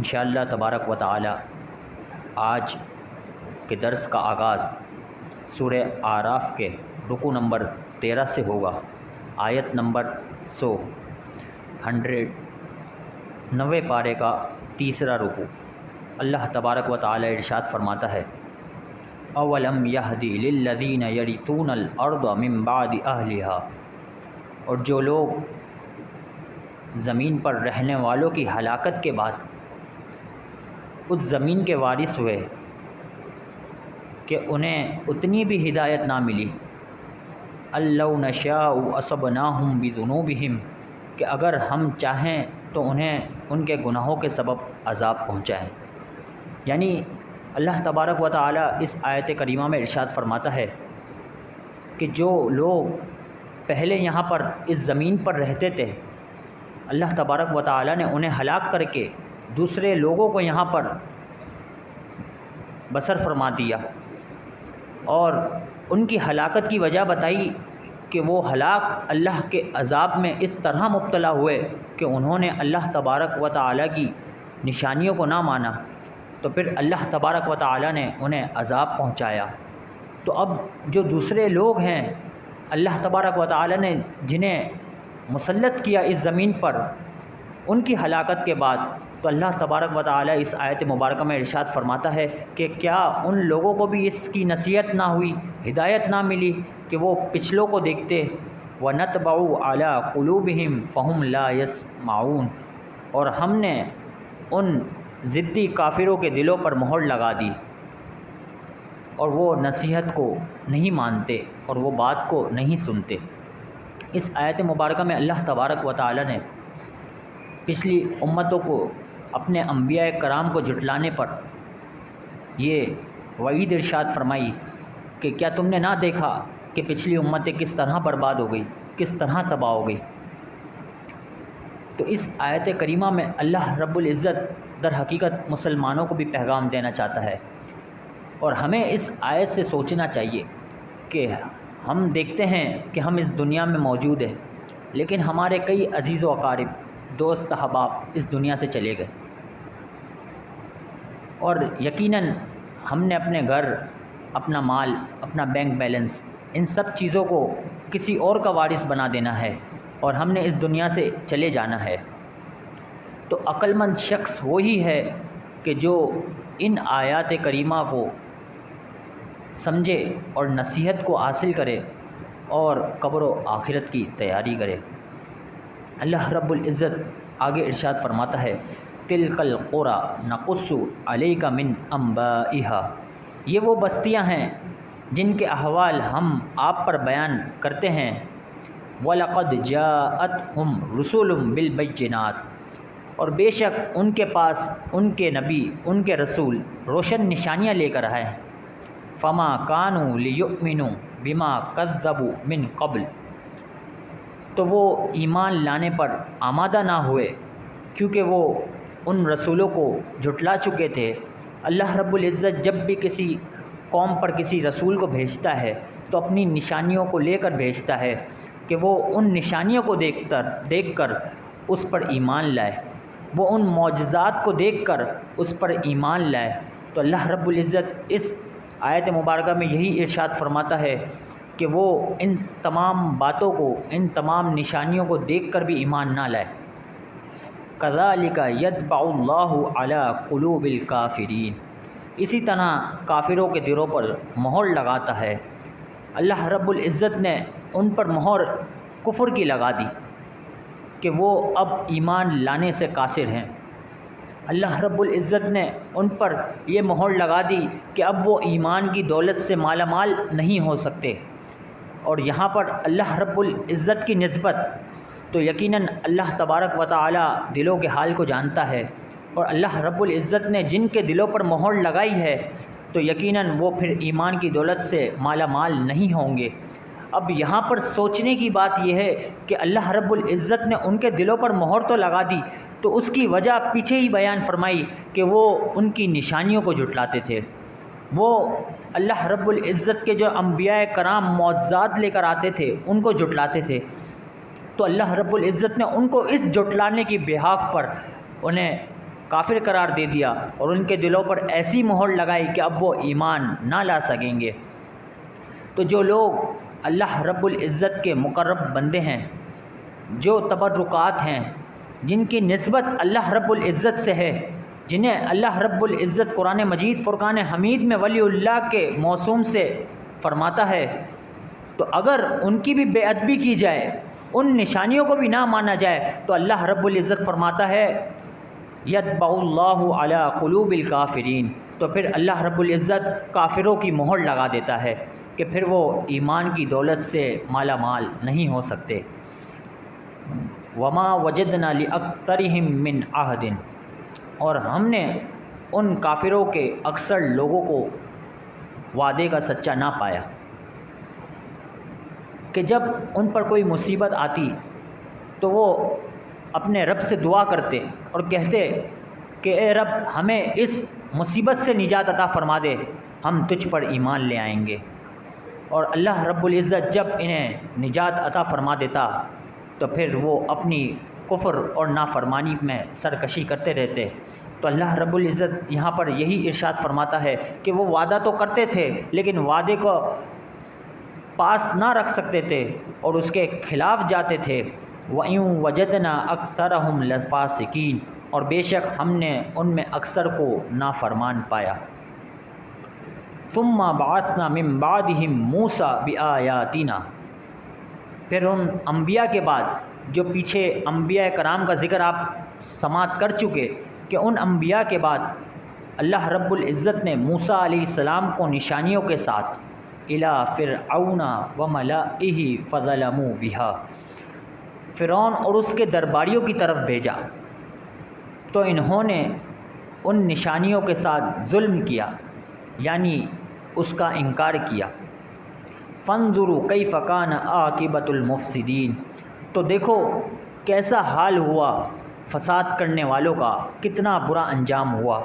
انشاءاللہ تبارک و تعالی آج کے درس کا آغاز سورہ اعراف کے رکوع نمبر 13 سے ہوگا، آیت نمبر 90 پارے کا تیسرا رکوع۔ اللہ تبارک و تعالی ارشاد فرماتا ہے، اولم یہدی للذین یرثون الارض من بعد اہلہا، اور جو لوگ زمین پر رہنے والوں کی ہلاکت کے بعد اس زمین کے وارث ہوئے کہ انہیں اتنی بھی ہدایت نہ ملی، اللو نشاء اصبناہم بذنوبہم، کہ اگر ہم چاہیں تو انہیں ان کے گناہوں کے سبب عذاب پہنچائیں۔ یعنی اللہ تبارک و تعالی اس آیت کریمہ میں ارشاد فرماتا ہے کہ جو لوگ پہلے یہاں پر اس زمین پر رہتے تھے، اللہ تبارک و تعالی نے انہیں ہلاک کر کے دوسرے لوگوں کو یہاں پر بسر فرما دیا، اور ان کی ہلاکت کی وجہ بتائی کہ وہ ہلاک اللہ کے عذاب میں اس طرح مبتلا ہوئے کہ انہوں نے اللہ تبارک و تعالی کی نشانیوں کو نہ مانا، تو پھر اللہ تبارک و تعالی نے انہیں عذاب پہنچایا۔ تو اب جو دوسرے لوگ ہیں اللہ تبارک و تعالی نے جنہیں مسلط کیا اس زمین پر، ان کی ہلاکت کے بعد تو اللہ تبارک و تعالی اس آیت مبارکہ میں ارشاد فرماتا ہے کہ کیا ان لوگوں کو بھی اس کی نصیحت نہ ہوئی، ہدایت نہ ملی کہ وہ پچھلوں کو دیکھتے، وَنَطْبَعُ عَلَىٰ قُلُوبِهِمْ فَهُمْ لَا يَسْمَعُونَ، اور ہم نے ان ضدی کافروں کے دلوں پر مہر لگا دی اور وہ نصیحت کو نہیں مانتے اور وہ بات کو نہیں سنتے۔ اس آیت مبارکہ میں اللہ تبارک و تعالی نے پچھلی امتوں کو اپنے انبیاء کرام کو جھٹلانے پر یہ وعید ارشاد فرمائی کہ کیا تم نے نہ دیکھا کہ پچھلی امتیں کس طرح برباد ہو گئی، کس طرح تباہ ہو گئی۔ تو اس آیت کریمہ میں اللہ رب العزت در حقیقت مسلمانوں کو بھی پیغام دینا چاہتا ہے، اور ہمیں اس آیت سے سوچنا چاہیے کہ ہم دیکھتے ہیں کہ ہم اس دنیا میں موجود ہیں، لیکن ہمارے کئی عزیز و اقارب، دوست احباب اس دنیا سے چلے گئے، اور یقیناً ہم نے اپنے گھر، اپنا مال، اپنا بینک بیلنس، ان سب چیزوں کو کسی اور کا وارث بنا دینا ہے اور ہم نے اس دنیا سے چلے جانا ہے۔ تو عقل مند شخص وہی ہے کہ جو ان آیات کریمہ کو سمجھے اور نصیحت کو حاصل کرے اور قبر و آخرت کی تیاری کرے۔ اللہ رب العزت آگے ارشاد فرماتا ہے، تِلْكَ الْقُرَىٰ نَقُصُّ عَلَيْكَ مِنْ أَنْبَائِهَا، یہ وہ بستیاں ہیں جن کے احوال ہم آپ پر بیان کرتے ہیں، وَلَقَدْ جَاءَتْهُمْ رُسُلٌ بِالْبَيِّنَاتِ، اور بے شک ان کے پاس ان کے نبی، ان کے رسول روشن نشانیاں لے کر آئے، فَمَا كَانُوا لِيُؤْمِنُوا بِمَا كَذَّبُوا مِنْ قَبْلُ، تو وہ ایمان لانے پر آمادہ نہ ہوئے کیونکہ وہ ان رسولوں کو جھٹلا چکے تھے۔ اللہ رب العزت جب بھی کسی قوم پر کسی رسول کو بھیجتا ہے تو اپنی نشانیوں کو لے کر بھیجتا ہے کہ وہ ان نشانیوں کو دیکھ کر اس پر ایمان لائے، وہ ان معجزات کو دیکھ کر اس پر ایمان لائے۔ تو اللہ رب العزت اس آیت مبارکہ میں یہی ارشاد فرماتا ہے کہ وہ ان تمام باتوں کو، ان تمام نشانیوں کو دیکھ کر بھی ایمان نہ لائے۔ کذالک یطبع اللہ علی قلوب الکافرین، اسی طرح کافروں کے دلوں پر مہر لگاتا ہے۔ اللہ رب العزت نے ان پر مہر کفر کی لگا دی کہ وہ اب ایمان لانے سے قاصر ہیں۔ اللہ رب العزت نے ان پر یہ مہر لگا دی کہ اب وہ ایمان کی دولت سے مالا مال نہیں ہو سکتے، اور یہاں پر اللہ رب العزت کی نسبت تو یقیناً اللہ تبارک و تعالی دلوں کے حال کو جانتا ہے، اور اللہ رب العزت نے جن کے دلوں پر مہر لگائی ہے تو یقیناً وہ پھر ایمان کی دولت سے مالا مال نہیں ہوں گے۔ اب یہاں پر سوچنے کی بات یہ ہے کہ اللہ رب العزت نے ان کے دلوں پر مہر تو لگا دی، تو اس کی وجہ پیچھے ہی بیان فرمائی کہ وہ ان کی نشانیوں کو جھٹلاتے تھے، وہ اللہ رب العزت کے جو انبیاء کرام معجزات لے کر آتے تھے ان کو جھٹلاتے تھے۔ تو اللہ رب العزت نے ان کو اس جھٹلانے کی بحاف پر انہیں کافر قرار دے دیا اور ان کے دلوں پر ایسی مہر لگائی کہ اب وہ ایمان نہ لا سکیں گے۔ تو جو لوگ اللہ رب العزت کے مقرب بندے ہیں، جو تبرکات ہیں، جن کی نسبت اللہ رب العزت سے ہے، جنہیں اللہ رب العزت قرآن مجید فرقان حمید میں ولی اللہ کے موسوم سے فرماتا ہے، تو اگر ان کی بھی بے ادبی کی جائے، ان نشانیوں کو بھی نہ مانا جائے، تو اللہ رب العزت فرماتا ہے یطبع اللہ علی قلوب الکافرین، تو پھر اللہ رب العزت کافروں کی مہر لگا دیتا ہے کہ پھر وہ ایمان کی دولت سے مالا مال نہیں ہو سکتے۔ وما وجدنا لأکثرہم من عہد، اور ہم نے ان کافروں کے اکثر لوگوں کو وعدے کا سچا نہ پایا کہ جب ان پر کوئی مصیبت آتی تو وہ اپنے رب سے دعا کرتے اور کہتے کہ اے رب ہمیں اس مصیبت سے نجات عطا فرما دے، ہم تجھ پر ایمان لے آئیں گے۔ اور اللہ رب العزت جب انہیں نجات عطا فرما دیتا تو پھر وہ اپنی کفر اور نافرمانی میں سرکشی کرتے رہتے۔ تو اللہ رب العزت یہاں پر یہی ارشاد فرماتا ہے کہ وہ وعدہ تو کرتے تھے لیکن وعدے کو پاس نہ رکھ سکتے تھے اور اس کے خلاف جاتے تھے۔ وَإِن وَجَدْنَا أَكْثَرَهُمْ لَفَاسِقِينَ، اور بے شک ہم نے ان میں اکثر کو نافرمان پایا۔ ثُمَّ بَعَثْنَا مِن بَعْدِهِم مُوسَىٰ بِآيَاتِنَا، پھر ان انبیاء کے بعد، جو پیچھے انبیاء کرام کا ذکر آپ سماعت کر چکے کہ ان انبیاء کے بعد اللہ رب العزت نے موسیٰ علیہ السلام کو نشانیوں کے ساتھ اِلَىٰ فِرْعَوْنَ وَمَلَئِهِ فَظَلَمُوا بِهَا، فرعون اور اس کے درباریوں کی طرف بھیجا، تو انہوں نے ان نشانیوں کے ساتھ ظلم کیا، یعنی اس کا انکار کیا۔ فَانظُرُوا كَيْفَ كَانَ عَاقِبَةُ الْمُفْسِدِينَ، تو دیکھو کیسا حال ہوا فساد کرنے والوں کا، کتنا برا انجام ہوا۔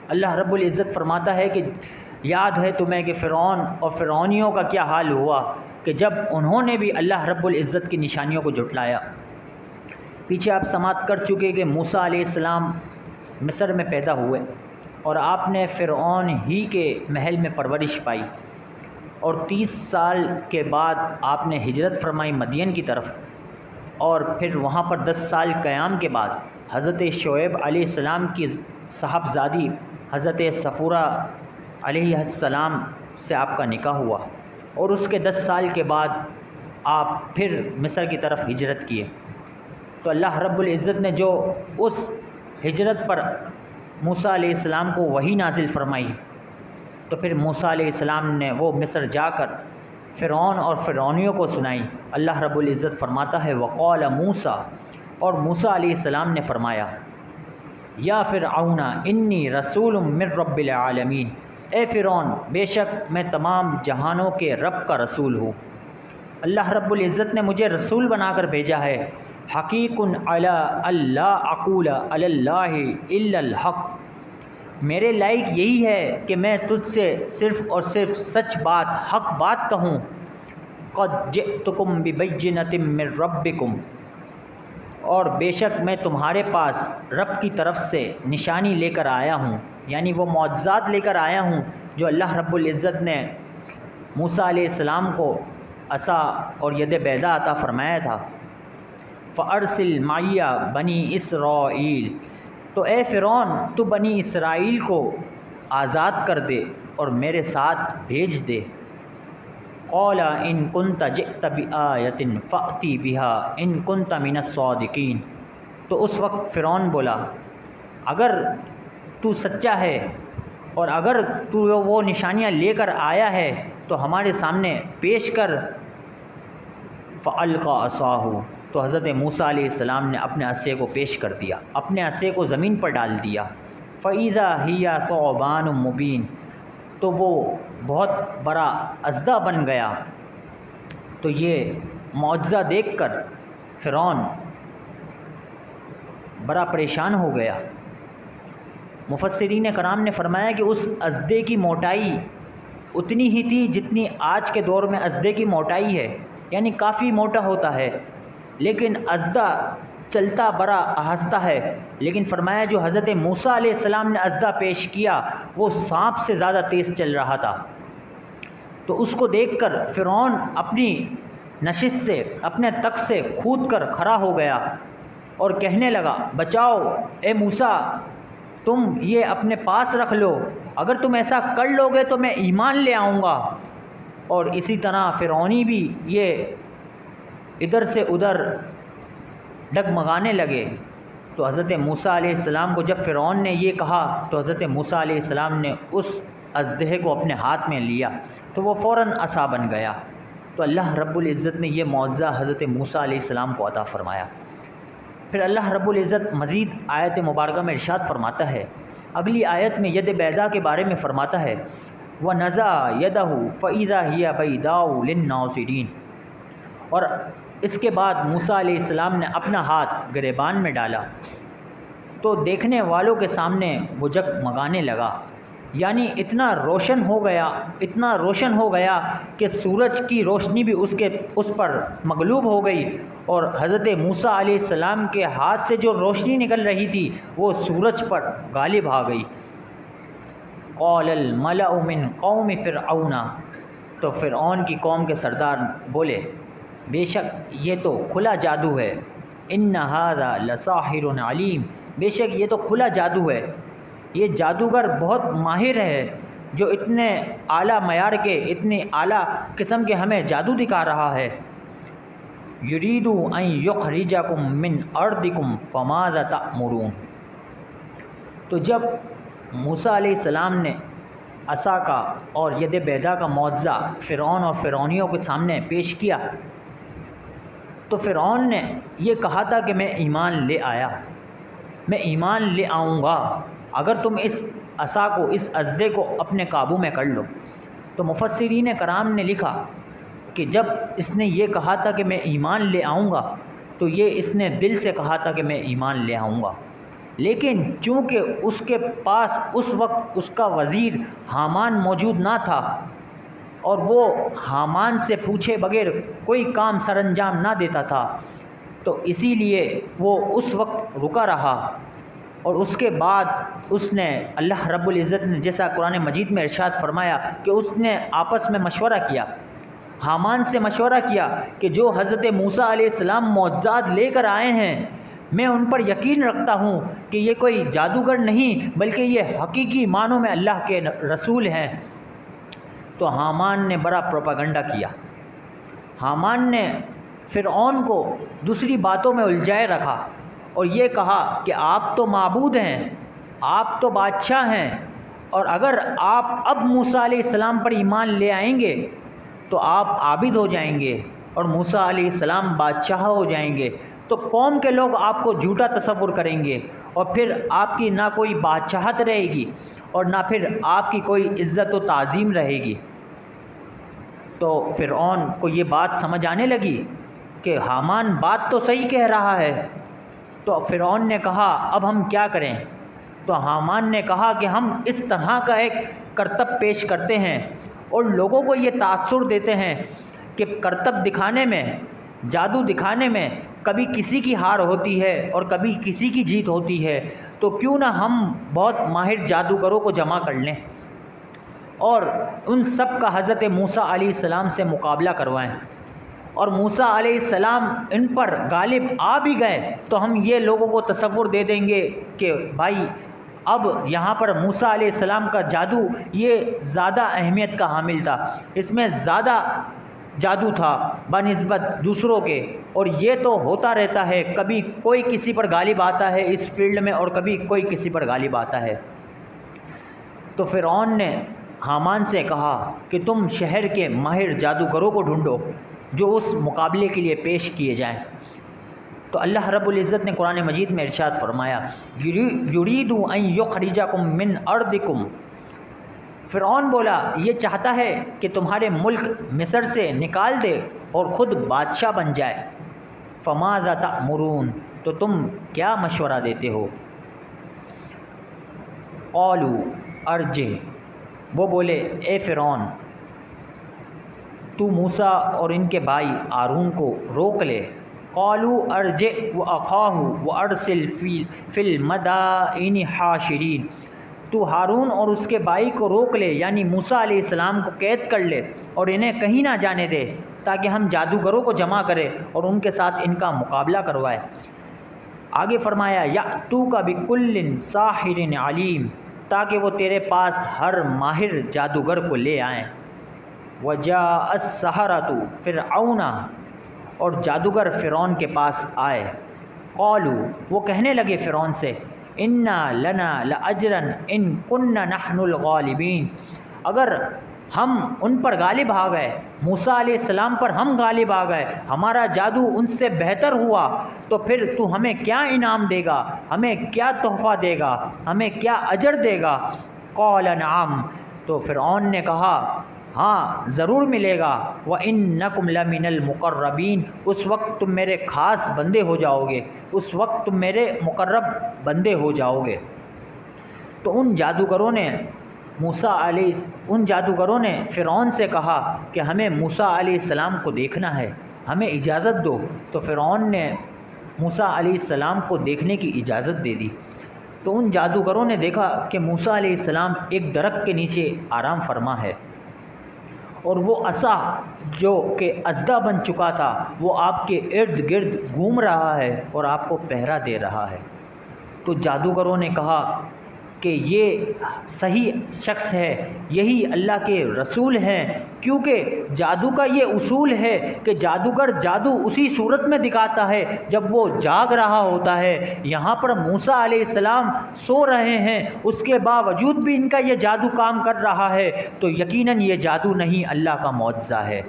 اللہ رب العزت فرماتا ہے کہ یاد ہے تمہیں کہ فرعون اور فرعونیوں کا کیا حال ہوا کہ جب انہوں نے بھی اللہ رب العزت کی نشانیوں کو جھٹلایا۔ پیچھے آپ سماعت کر چکے کہ موسیٰ علیہ السلام مصر میں پیدا ہوئے اور آپ نے فرعون ہی کے محل میں پرورش پائی، اور 30 سال کے بعد آپ نے ہجرت فرمائی مدین کی طرف، اور پھر وہاں پر 10 سال قیام کے بعد حضرت شعیب علیہ السلام کی صاحبزادی حضرت صفورہ علیہ السلام سے آپ کا نکاح ہوا، اور اس کے 10 سال کے بعد آپ پھر مصر کی طرف ہجرت کیے۔ تو اللہ رب العزت نے جو اس ہجرت پر موسیٰ علیہ السلام کو وحی نازل فرمائی، تو پھر موسیٰ علیہ السلام نے وہ مصر جا کر فرعون اور فرعونیوں کو سنائی۔ اللہ رب العزت فرماتا ہے وقال موسیٰ، اور موسیٰ علیہ السلام نے فرمایا یا فرعون انی رسول من رب العالمین، اے فرعون بے شک میں تمام جہانوں کے رب کا رسول ہوں، اللہ رب العزت نے مجھے رسول بنا کر بھیجا ہے۔ حقیق علی اللہ اقول علی اللہ الا الحق، میرے لائق یہی ہے کہ میں تجھ سے صرف اور صرف سچ بات، حق بات کہوں۔ قد جئتکم ببینۃ من ربکم، اور بے شک میں تمہارے پاس رب کی طرف سے نشانی لے کر آیا ہوں، یعنی وہ معجزات لے کر آیا ہوں جو اللہ رب العزت نے موسیٰ علیہ السلام کو عصا اور ید بیضا عطا فرمایا تھا۔ فَأَرْسِلْ مَعِیَ بنی اسرائیل، تو اے فرعون تو بنی اسرائیل کو آزاد کر دے اور میرے ساتھ بھیج دے۔ قَالَ إِن كُنْتَ جِئْتَ بِآیَةٍ فَأْتِ بِهَا إِن كُنْتَ مِنَ الصَّادِقِينَ، تو اس وقت فرعون بولا اگر تو سچا ہے اور اگر تو وہ نشانیاں لے کر آیا ہے تو ہمارے سامنے پیش کر۔ فَأَلْقَىٰ عَصَاهُ، تو حضرت موسیٰ علیہ السلام نے اپنے عصے کو پیش کر دیا، اپنے عصے کو زمین پر ڈال دیا۔ فَإِذَا هِيَ ثُعْبَانٌ مُّبِينٌ، تو وہ بہت بڑا اژدہا بن گیا۔ تو یہ معجزہ دیکھ کر فرعون بڑا پریشان ہو گیا۔ مفسرین کرام نے فرمایا کہ اس اژدے کی موٹائی اتنی ہی تھی جتنی آج کے دور میں اژدے کی موٹائی ہے، یعنی کافی موٹا ہوتا ہے، لیکن اژدہا چلتا بڑا آہستہ ہے، لیکن فرمایا جو حضرت موسیٰ علیہ السلام نے اژدھا پیش کیا وہ سانپ سے زیادہ تیز چل رہا تھا۔ تو اس کو دیکھ کر فرعون اپنی نشست سے، اپنے تخت سے کھود کر کھڑا ہو گیا اور کہنے لگا بچاؤ اے موسیٰ، تم یہ اپنے پاس رکھ لو، اگر تم ایسا کر لو گے تو میں ایمان لے آؤں گا۔ اور اسی طرح فرعونی بھی یہ ادھر سے ادھر ڈگمگانے لگے۔ تو حضرت موسیٰ علیہ السلام کو جب فرعون نے یہ کہا تو حضرت موسیٰ علیہ السلام نے اس اژدہے کو اپنے ہاتھ میں لیا تو وہ فوراً عصا بن گیا۔ تو اللہ رب العزت نے یہ معجزہ حضرت موسیٰ علیہ السلام کو عطا فرمایا۔ پھر اللہ رب العزت مزید آیت مبارکہ میں ارشاد فرماتا ہے، اگلی آیت میں ید بیضاء کے بارے میں فرماتا ہے وَنَزَعَ يَدَهُ فَإِذَا هِيَ بَيْضَاءُ لِلنَّاظِرِينَ، اور اس کے بعد موسیٰ علیہ السلام نے اپنا ہاتھ گریبان میں ڈالا تو دیکھنے والوں کے سامنے وہ جگمگانے لگا، یعنی اتنا روشن ہو گیا کہ سورج کی روشنی بھی اس پر مغلوب ہو گئی، اور حضرت موسیٰ علیہ السلام کے ہاتھ سے جو روشنی نکل رہی تھی وہ سورج پر غالب آ گئی۔ قال الملأ من قوم فرعون، تو فرعون کی قوم کے سردار بولے بے شک یہ تو کھلا جادو ہے، ان ھذا لساحر علیم، بے شک یہ تو کھلا جادو ہے، یہ جادوگر بہت ماہر ہے جو اتنے اعلیٰ معیار کے، اتنی اعلیٰ قسم کے ہمیں جادو دکھا رہا ہے۔ یرید ان یخرجکم من ارضکم فماذا تأمرون، تو جب موسیٰ علیہ السلام نے عصا کا اور ید بیضاء کا معجزہ فرعون اور فرعونیوں کے سامنے پیش کیا تو فرعون نے یہ کہا تھا کہ میں ایمان لے آیا، میں ایمان لے آؤں گا اگر تم اس عصا کو، اس اژدھے کو اپنے قابو میں کر لو۔ تو مفسرین کرام نے لکھا کہ جب اس نے یہ کہا تھا کہ میں ایمان لے آؤں گا تو یہ اس نے دل سے کہا تھا کہ میں ایمان لے آؤں گا، لیکن چونکہ اس کے پاس اس وقت اس کا وزیر حامان موجود نہ تھا اور وہ حامان سے پوچھے بغیر کوئی کام سر انجام نہ دیتا تھا، تو اسی لیے وہ اس وقت رکا رہا، اور اس کے بعد اس نے اللہ رب العزت نے جیسا قرآن مجید میں ارشاد فرمایا کہ اس نے آپس میں مشورہ کیا، حامان سے مشورہ کیا کہ جو حضرت موسیٰ علیہ السلام معجزات لے کر آئے ہیں میں ان پر یقین رکھتا ہوں کہ یہ کوئی جادوگر نہیں بلکہ یہ حقیقی معنوں میں اللہ کے رسول ہیں۔ تو حامان نے بڑا پروپیگنڈا کیا، حامان نے فرعون کو دوسری باتوں میں الجھائے رکھا اور یہ کہا کہ آپ تو معبود ہیں، آپ تو بادشاہ ہیں، اور اگر آپ اب موسیٰ علیہ السلام پر ایمان لے آئیں گے تو آپ عابد ہو جائیں گے اور موسیٰ علیہ السلام بادشاہ ہو جائیں گے، تو قوم کے لوگ آپ کو جھوٹا تصور کریں گے اور پھر آپ کی نہ کوئی بادشاہت رہے گی اور نہ پھر آپ کی کوئی عزت و تعظیم رہے گی۔ تو فرعون کو یہ بات سمجھ آنے لگی کہ حامان بات تو صحیح کہہ رہا ہے، تو فرعون نے کہا اب ہم کیا کریں؟ تو حامان نے کہا کہ ہم اس طرح کا ایک کرتب پیش کرتے ہیں اور لوگوں کو یہ تاثر دیتے ہیں کہ کرتب دکھانے میں، جادو دکھانے میں کبھی کسی کی ہار ہوتی ہے اور کبھی کسی کی جیت ہوتی ہے، تو کیوں نہ ہم بہت ماہر جادوگروں کو جمع کر لیں اور ان سب کا حضرت موسیٰ علیہ السلام سے مقابلہ کروائیں، اور موسیٰ علیہ السلام ان پر غالب آ بھی گئے تو ہم یہ لوگوں کو تصور دے دیں گے کہ بھائی اب یہاں پر موسیٰ علیہ السلام کا جادو یہ زیادہ اہمیت کا حامل تھا، اس میں زیادہ جادو تھا بنسبت دوسروں کے، اور یہ تو ہوتا رہتا ہے، کبھی کوئی کسی پر غالب آتا ہے اس فیلڈ میں اور کبھی کوئی کسی پر غالب آتا ہے۔ تو فرعون نے حامان سے کہا کہ تم شہر کے ماہر جادوگروں کو ڈھونڈو جو اس مقابلے کے لیے پیش کیے جائیں۔ تو اللہ رب العزت نے قرآن مجید میں ارشاد فرمایا یرید ان یخرجکم من ارضکم، فرعون بولا یہ چاہتا ہے کہ تمہارے ملک مصر سے نکال دے اور خود بادشاہ بن جائے۔ فماذا تأمرون، تو تم کیا مشورہ دیتے ہو؟ قالوا ارجع، وہ بولے اے فرعون تو موسیٰ اور ان کے بھائی ہارون کو روک لے قالوا ارجع واخاه وارسل فی المدائن حاشرین، تو ہارون اور اس کے بھائی کو روک لے، یعنی موسیٰ علیہ السلام کو قید کر لے اور انہیں کہیں نہ جانے دے، تاکہ ہم جادوگروں کو جمع کرے اور ان کے ساتھ ان کا مقابلہ کروائے۔ آگے فرمایا یأتوک بکل ساحر علیم، تاکہ وہ تیرے پاس ہر ماہر جادوگر کو لے آئیں۔ وجاء السحرۃ فرعون، اور جادوگر فرعون کے پاس آئے۔ قالوا، وہ کہنے لگے فرعون سے، انا لنا لاجرا ان كنا نحن الغالبین، اگر ہم ان پر غالب آ گئے، موسیٰ علیہ السلام پر ہم غالب آ گئے، ہمارا جادو ان سے بہتر ہوا، تو پھر تو ہمیں کیا انعام دے گا، ہمیں کیا تحفہ دے گا، ہمیں کیا اجر دے گا؟ قال نعم، تو فرعون نے کہا ہاں ضرور ملے گا، وَإِنَّكُمْ لَمِنَ الْمُقَرَّبِينَ، اس وقت تم میرے خاص بندے ہو جاؤ گے، اس وقت تم میرے مقرب بندے ہو جاؤ گے۔ تو ان جادوگروں نے فرعون سے کہا کہ ہمیں موسیٰ علیہ السلام کو دیکھنا ہے، ہمیں اجازت دو۔ تو فرعون نے موسیٰ علیہ السلام کو دیکھنے کی اجازت دے دی۔ تو ان جادوگروں نے دیکھا کہ موسیٰ علیہ السلام ایک درخت کے نیچے آرام فرما ہے، اور وہ عصا جو کہ اژدھا بن چکا تھا وہ آپ کے ارد گرد گھوم رہا ہے اور آپ کو پہرا دے رہا ہے۔ تو جادوگروں نے کہا کہ یہ صحیح شخص ہے، یہی اللہ کے رسول ہیں، کیونکہ جادو کا یہ اصول ہے کہ جادوگر جادو اسی صورت میں دکھاتا ہے جب وہ جاگ رہا ہوتا ہے۔ یہاں پر موسیٰ علیہ السلام سو رہے ہیں، اس کے باوجود بھی ان کا یہ جادو کام کر رہا ہے، تو یقیناً یہ جادو نہیں اللہ کا معجزہ ہے۔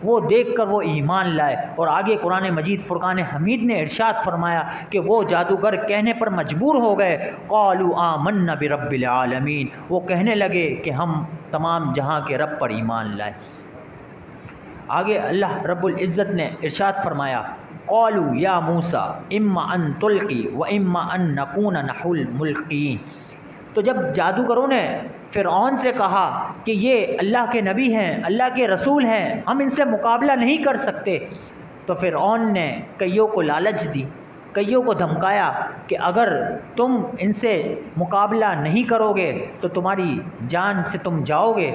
وہ دیکھ کر وہ ایمان لائے، اور آگے قرآن مجید فرقان حمید نے ارشاد فرمایا کہ وہ جادوگر کہنے پر مجبور ہو گئے، قالوا آمنا برب العالمین، وہ کہنے لگے کہ ہم تمام جہاں کے رب پر ایمان لائے۔ آگے اللہ رب العزت نے ارشاد فرمایا، قالوا یا موسیٰ اما ان تلقی و اما ان نکون نحن الملقین۔ تو جب جادوگروں نے فرعون سے کہا کہ یہ اللہ کے نبی ہیں، اللہ کے رسول ہیں، ہم ان سے مقابلہ نہیں کر سکتے، تو فرعون نے کئیوں کو لالچ دی، کئیوں کو دھمکایا کہ اگر تم ان سے مقابلہ نہیں کرو گے تو تمہاری جان سے تم جاؤ گے۔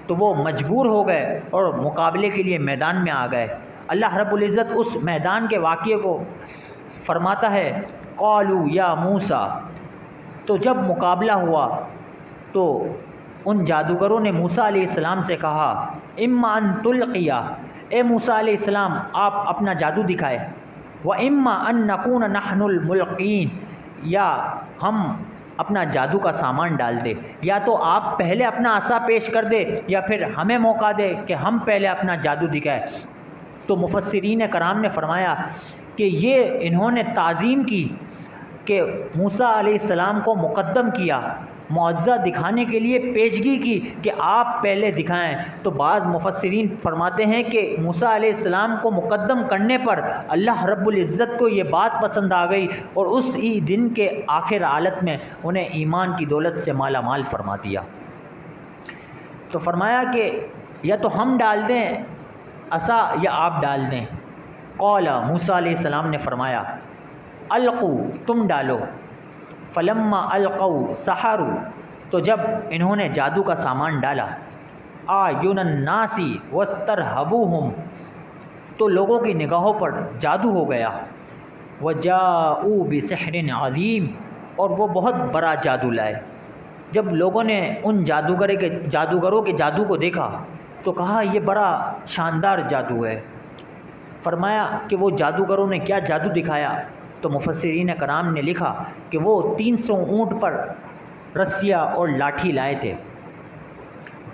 تو وہ مجبور ہو گئے اور مقابلے کے لیے میدان میں آ گئے۔ اللہ رب العزت اس میدان کے واقعے کو فرماتا ہے، قالوا یا موسیٰ، تو جب مقابلہ ہوا تو ان جادوگروں نے موسیٰ علیہ السلام سے کہا، اما ان تلقیا، اے موسیٰ علیہ السلام آپ اپنا جادو دکھائے، و اما ان نکون نحن الملقین، یا ہم اپنا جادو کا سامان ڈال دے، یا تو آپ پہلے اپنا عصا پیش کر دے یا پھر ہمیں موقع دے کہ ہم پہلے اپنا جادو دکھائے۔ تو مفسرین کرام نے فرمایا کہ یہ انہوں نے تعظیم کی کہ موسیٰ علیہ السلام کو مقدم کیا، معجزہ دکھانے کے لیے پیشگی کی کہ آپ پہلے دکھائیں۔ تو بعض مفسرین فرماتے ہیں کہ موسیٰ علیہ السلام کو مقدم کرنے پر اللہ رب العزت کو یہ بات پسند آ گئی، اور اس ہی دن کے آخر حالت میں انہیں ایمان کی دولت سے مالا مال فرما دیا۔ تو فرمایا کہ یا تو ہم ڈال دیں عصا یا آپ ڈال دیں۔ قال، موسیٰ علیہ السلام نے فرمایا، القوا، تم ڈالو۔ فلما القوا سحروا، تو جب انہوں نے جادو کا سامان ڈالا، اعین الناس واسترهبوهم، تو لوگوں کی نگاہوں پر جادو ہو گیا۔ وجاءوا بسحر عظیم، اور وہ بہت بڑا جادو لائے۔ جب لوگوں نے ان جادوگروں کے جادو کو دیکھا تو کہا یہ بڑا شاندار جادو ہے۔ فرمایا کہ وہ جادوگروں نے کیا جادو دکھایا؟ تو مفسرین کرام نے لکھا کہ وہ 300 اونٹ پر رسیاں اور لاٹھی لائے تھے،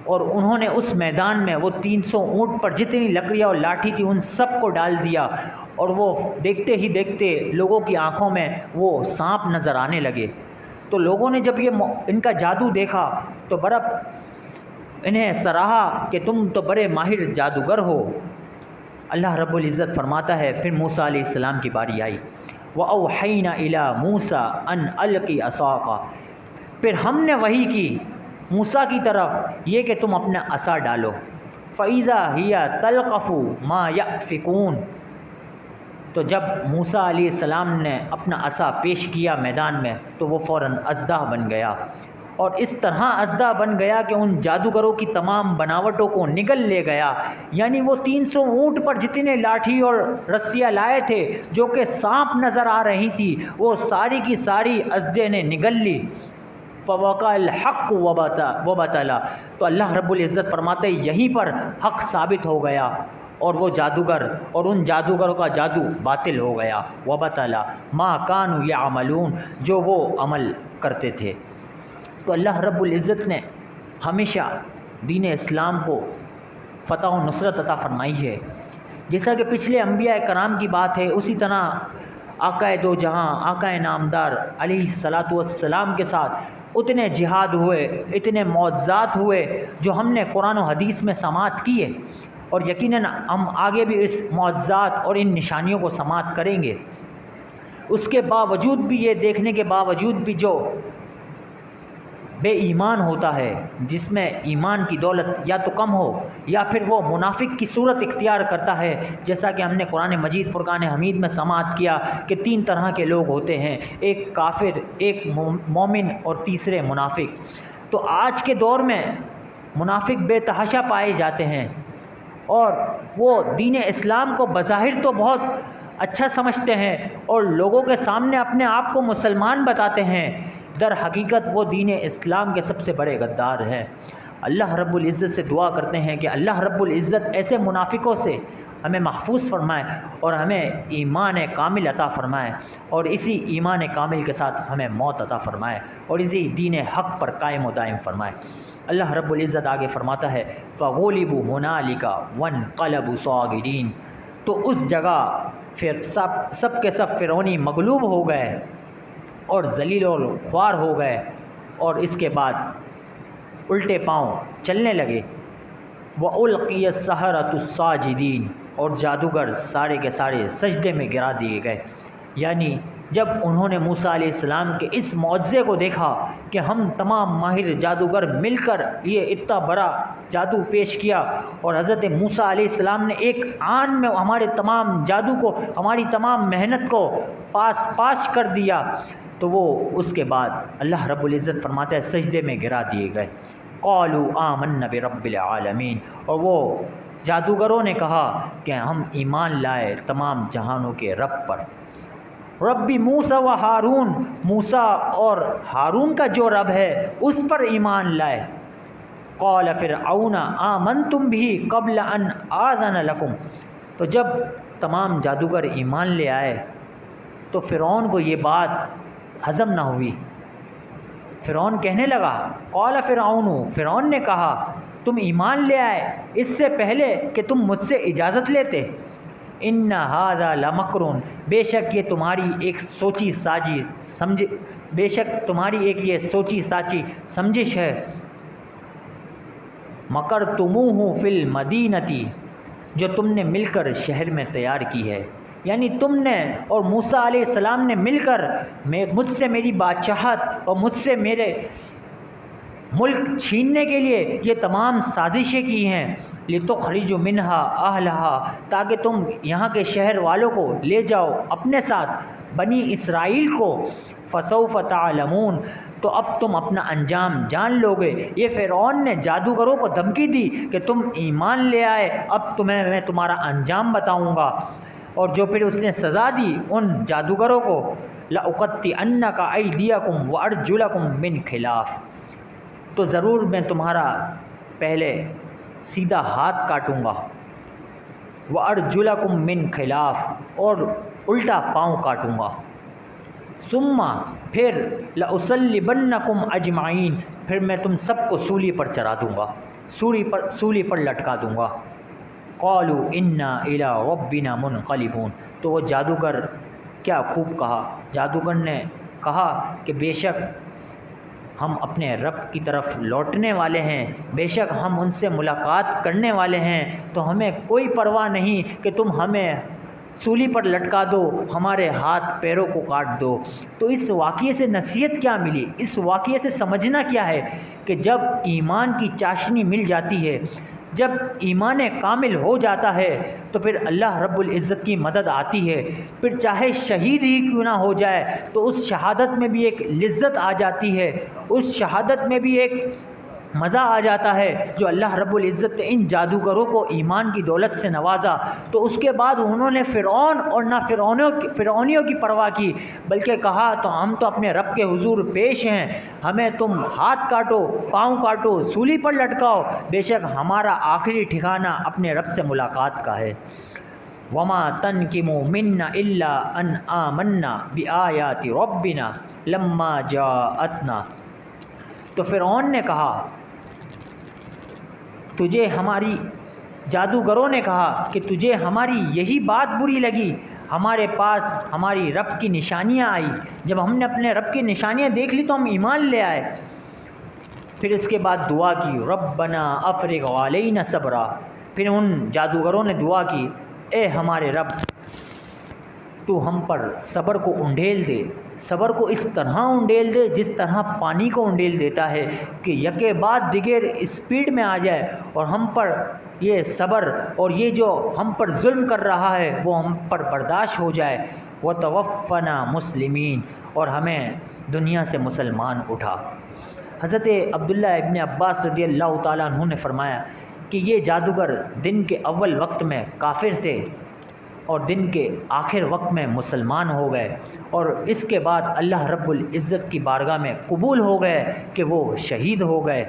اور انہوں نے اس میدان میں وہ 300 اونٹ پر جتنی لکڑیاں اور لاٹھی تھی ان سب کو ڈال دیا، اور وہ دیکھتے ہی دیکھتے لوگوں کی آنکھوں میں وہ سانپ نظر آنے لگے۔ تو لوگوں نے جب یہ ان کا جادو دیکھا تو بڑا انہیں سراہا کہ تم تو بڑے ماہر جادوگر ہو۔ اللہ رب العزت فرماتا ہے پھر موسیٰ علیہ السلام کی باری آئی، وَأَوْحَيْنَا إِلَىٰ مُوسَىٰ أَنْ أَلْقِ عَصَاكَ، پھر ہم نے وحی کی موسیٰ کی طرف یہ کہ تم اپنا عصا ڈالو۔ فَإِذَا هِيَ تَلْقَفُ مَا يَأْفِكُونَ، تو جب موسیٰ علیہ السلام نے اپنا عصا پیش کیا میدان میں تو وہ فوراً اژدہا بن گیا، اور اس طرح اژدہا بن گیا کہ ان جادوگروں کی تمام بناوٹوں کو نگل لے گیا۔ یعنی وہ 300 اونٹ پر جتنے لاٹھی اور رسیاں لائے تھے جو کہ سانپ نظر آ رہی تھی، وہ ساری کی ساری اژدے نے نگل لی۔ فوقع الحق وبطل، تو اللہ رب العزت فرماتے ہیں یہیں پر حق ثابت ہو گیا، اور وہ جادوگر اور ان جادوگروں کا جادو باطل ہو گیا۔ وبطل ما کانوا یعملون، جو وہ عمل کرتے تھے۔ تو اللہ رب العزت نے ہمیشہ دین اسلام کو فتح و نصرت عطا فرمائی ہے۔ جیسا کہ پچھلے انبیاء کرام کی بات ہے، اسی طرح آقا دو جہاں آقا نامدار علیہ الصلاۃ والسلام کے ساتھ اتنے جہاد ہوئے، اتنے معجزات ہوئے جو ہم نے قرآن و حدیث میں سماعت کیے، اور یقیناً ہم آگے بھی اس معجزات اور ان نشانیوں کو سماعت کریں گے۔ اس کے باوجود بھی، یہ دیکھنے کے باوجود بھی، جو بے ایمان ہوتا ہے، جس میں ایمان کی دولت یا تو کم ہو یا پھر وہ منافق کی صورت اختیار کرتا ہے، جیسا کہ ہم نے قرآن مجید فرقان حمید میں سماعت کیا کہ 3 طرح کے لوگ ہوتے ہیں، ایک کافر، ایک مومن اور تیسرے منافق۔ تو آج کے دور میں منافق بے تحاشا پائے جاتے ہیں، اور وہ دین اسلام کو بظاہر تو بہت اچھا سمجھتے ہیں اور لوگوں کے سامنے اپنے آپ کو مسلمان بتاتے ہیں، در حقیقت وہ دین اسلام کے سب سے بڑے غدار ہیں۔ اللہ رب العزت سے دعا کرتے ہیں کہ اللہ رب العزت ایسے منافقوں سے ہمیں محفوظ فرمائے اور ہمیں ایمان کامل عطا فرمائے، اور اسی ایمان کامل کے ساتھ ہمیں موت عطا فرمائے، اور اسی دین حق پر قائم و دائم فرمائے۔ اللہ رب العزت آگے فرماتا ہے فَغُلِبُوا هُنَالِكَ وَانقَلَبُوا صَاغِرِينَ، تو اس جگہ پھر سب کے سب فرعونی مغلوب ہو گئے اور ذلیل و خوار ہو گئے، اور اس کے بعد الٹے پاؤں چلنے لگے۔ وَأُلْقِيَ السَّحَرَةُ السَّاجِدِينَ، اور جادوگر سارے کے سارے سجدے میں گرا دیے گئے۔ یعنی جب انہوں نے موسیٰ علیہ السلام کے اس معجزے کو دیکھا کہ ہم تمام ماہر جادوگر مل کر یہ اتنا بڑا جادو پیش کیا، اور حضرت موسیٰ علیہ السلام نے ایک آن میں ہمارے تمام جادو کو، ہماری تمام محنت کو پاش کر دیا، تو وہ اس کے بعد اللہ رب العزت فرماتا ہے سجدے میں گرا دیے گئے۔ قالوا آمنا برب العالمین، اور وہ جادوگروں نے کہا کہ ہم ایمان لائے تمام جہانوں کے رب پر، ربی موسیٰ و ہارون، موسیٰ اور ہارون کا جو رب ہے اس پر ایمان لائے۔ قال فرعون آمنتم بھی قبل ان آذن لکم، تو جب تمام جادوگر ایمان لے آئے تو فرعون کو یہ بات ہضم نہ ہوئی۔ فرعون کہنے لگا، قال فرعون، فرعون نے کہا تم ایمان لے آئے اس سے پہلے کہ تم مجھ سے اجازت لیتے، ان ھذا لمکر، بے شک یہ تمہاری ایک سوچی ساچی سمجھش ہے، مکرتموہ فی المدینۃ، جو تم نے مل کر شہر میں تیار کی ہے۔ یعنی تم نے اور موسیٰ علیہ السلام نے مل کر مجھ سے میری بادشاہت اور مجھ سے میرے ملک چھیننے کے لیے یہ تمام سازشیں کی ہیں، لتخرجوا منہا اہلہا، تاکہ تم یہاں کے شہر والوں کو لے جاؤ اپنے ساتھ، بنی اسرائیل کو، فسوف تعلمون، تو اب تم اپنا انجام جان لو گے۔ یہ فرعون نے جادوگروں کو دھمکی دی کہ تم ایمان لے آئے، اب تمہیں میں تمہارا انجام بتاؤں گا، اور جو پھر اس نے سزا دی ان جادوگروں کو، لأقطعنک ایدیکم وارجلکم من خلاف، تو ضرور میں تمہارا پہلے سیدھا ہاتھ کاٹوں گا، وارجلکم من خلاف، اور الٹا پاؤں کاٹوں گا، ثم پھر لأصلبنکم اجمعین، پھر میں تم سب کو سولی پر چڑھا دوں گا، سولی پر لٹکا دوں گا۔ قالوا انا الی ربنا منقلبون، تو وہ جادوگر، کیا خوب کہا، جادوگر نے کہا کہ بے شک ہم اپنے رب کی طرف لوٹنے والے ہیں، بے شک ہم ان سے ملاقات کرنے والے ہیں، تو ہمیں کوئی پرواہ نہیں کہ تم ہمیں سولی پر لٹکا دو، ہمارے ہاتھ پیروں کو کاٹ دو۔ تو اس واقعے سے نصیحت کیا ملی، اس واقعے سے سمجھنا کیا ہے کہ جب ایمان کی چاشنی مل جاتی ہے، جب ایمان کامل ہو جاتا ہے تو پھر اللہ رب العزت کی مدد آتی ہے، پھر چاہے شہید ہی کیوں نہ ہو جائے تو اس شہادت میں بھی ایک لذت آ جاتی ہے، اس شہادت میں بھی ایک مزہ آ جاتا ہے جو اللہ رب العزت نے ان جادوگروں کو ایمان کی دولت سے نوازا۔ تو اس کے بعد انہوں نے فرعون اور نہ فرعونیوں کی پرواہ کی، بلکہ کہا تو ہم تو اپنے رب کے حضور پیش ہیں، ہمیں تم ہاتھ کاٹو، پاؤں کاٹو، سولی پر لٹکاؤ، بے شک ہمارا آخری ٹھکانہ اپنے رب سے ملاقات کا ہے۔ وما تنقموا منا الا ان آمنا بآیات ربنا لما جاءتنا۔ تو فرعون نے کہا، تجھے ہماری، جادوگروں نے کہا کہ تجھے ہماری یہی بات بری لگی، ہمارے پاس ہماری رب کی نشانیاں آئی، جب ہم نے اپنے رب کی نشانیاں دیکھ لی تو ہم ایمان لے آئے۔ پھر اس کے بعد دعا کی، ربنا افرغ علینا صبرا۔ پھر ان جادوگروں نے دعا کی، اے ہمارے رب تو ہم پر صبر کو انڈیل دے، صبر کو اس طرح انڈیل دے جس طرح پانی کو انڈیل دیتا ہے، کہ یکے بعد دیگر اسپیڈ میں آ جائے اور ہم پر یہ صبر اور یہ جو ہم پر ظلم کر رہا ہے وہ ہم پر برداشت ہو جائے۔ وتوفنا مسلمین، اور ہمیں دنیا سے مسلمان اٹھا۔ حضرت عبداللہ ابن عباس رضی اللہ تعالیٰ عنہ نے فرمایا کہ یہ جادوگر دن کے اول وقت میں کافر تھے اور دن کے آخر وقت میں مسلمان ہو گئے، اور اس کے بعد اللہ رب العزت کی بارگاہ میں قبول ہو گئے کہ وہ شہید ہو گئے۔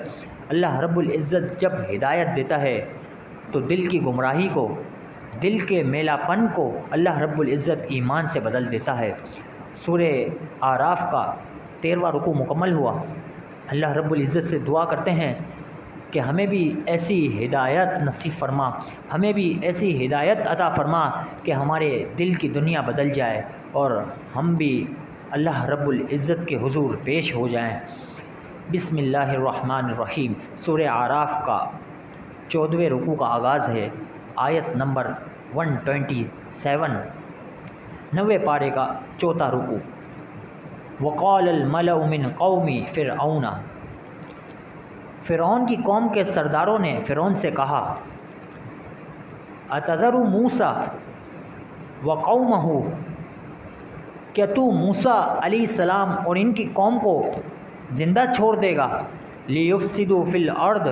اللہ رب العزت جب ہدایت دیتا ہے تو دل کی گمراہی کو، دل کے میلا پن کو اللہ رب العزت ایمان سے بدل دیتا ہے۔ سورہ اعراف کا 13واں رکوع مکمل ہوا۔ اللہ رب العزت سے دعا کرتے ہیں کہ ہمیں بھی ایسی ہدایت نصیب فرما، ہمیں بھی ایسی ہدایت عطا فرما کہ ہمارے دل کی دنیا بدل جائے اور ہم بھی اللہ رب العزت کے حضور پیش ہو جائیں۔ بسم اللہ الرحمن الرحیم۔ سورہ اعراف کا 14ویں رکوع کا آغاز ہے، آیت نمبر 127، 9ویں پارے کا 4واں رکوع۔ وقال الملأ من قوم فرعون، فرعون کی قوم کے سرداروں نے فرعون سے کہا، اتذر موسیٰ وقومہ، کیا تو موسیٰ علیہ السلام اور ان کی قوم کو زندہ چھوڑ دے گا، لیفسدوا فی الارض،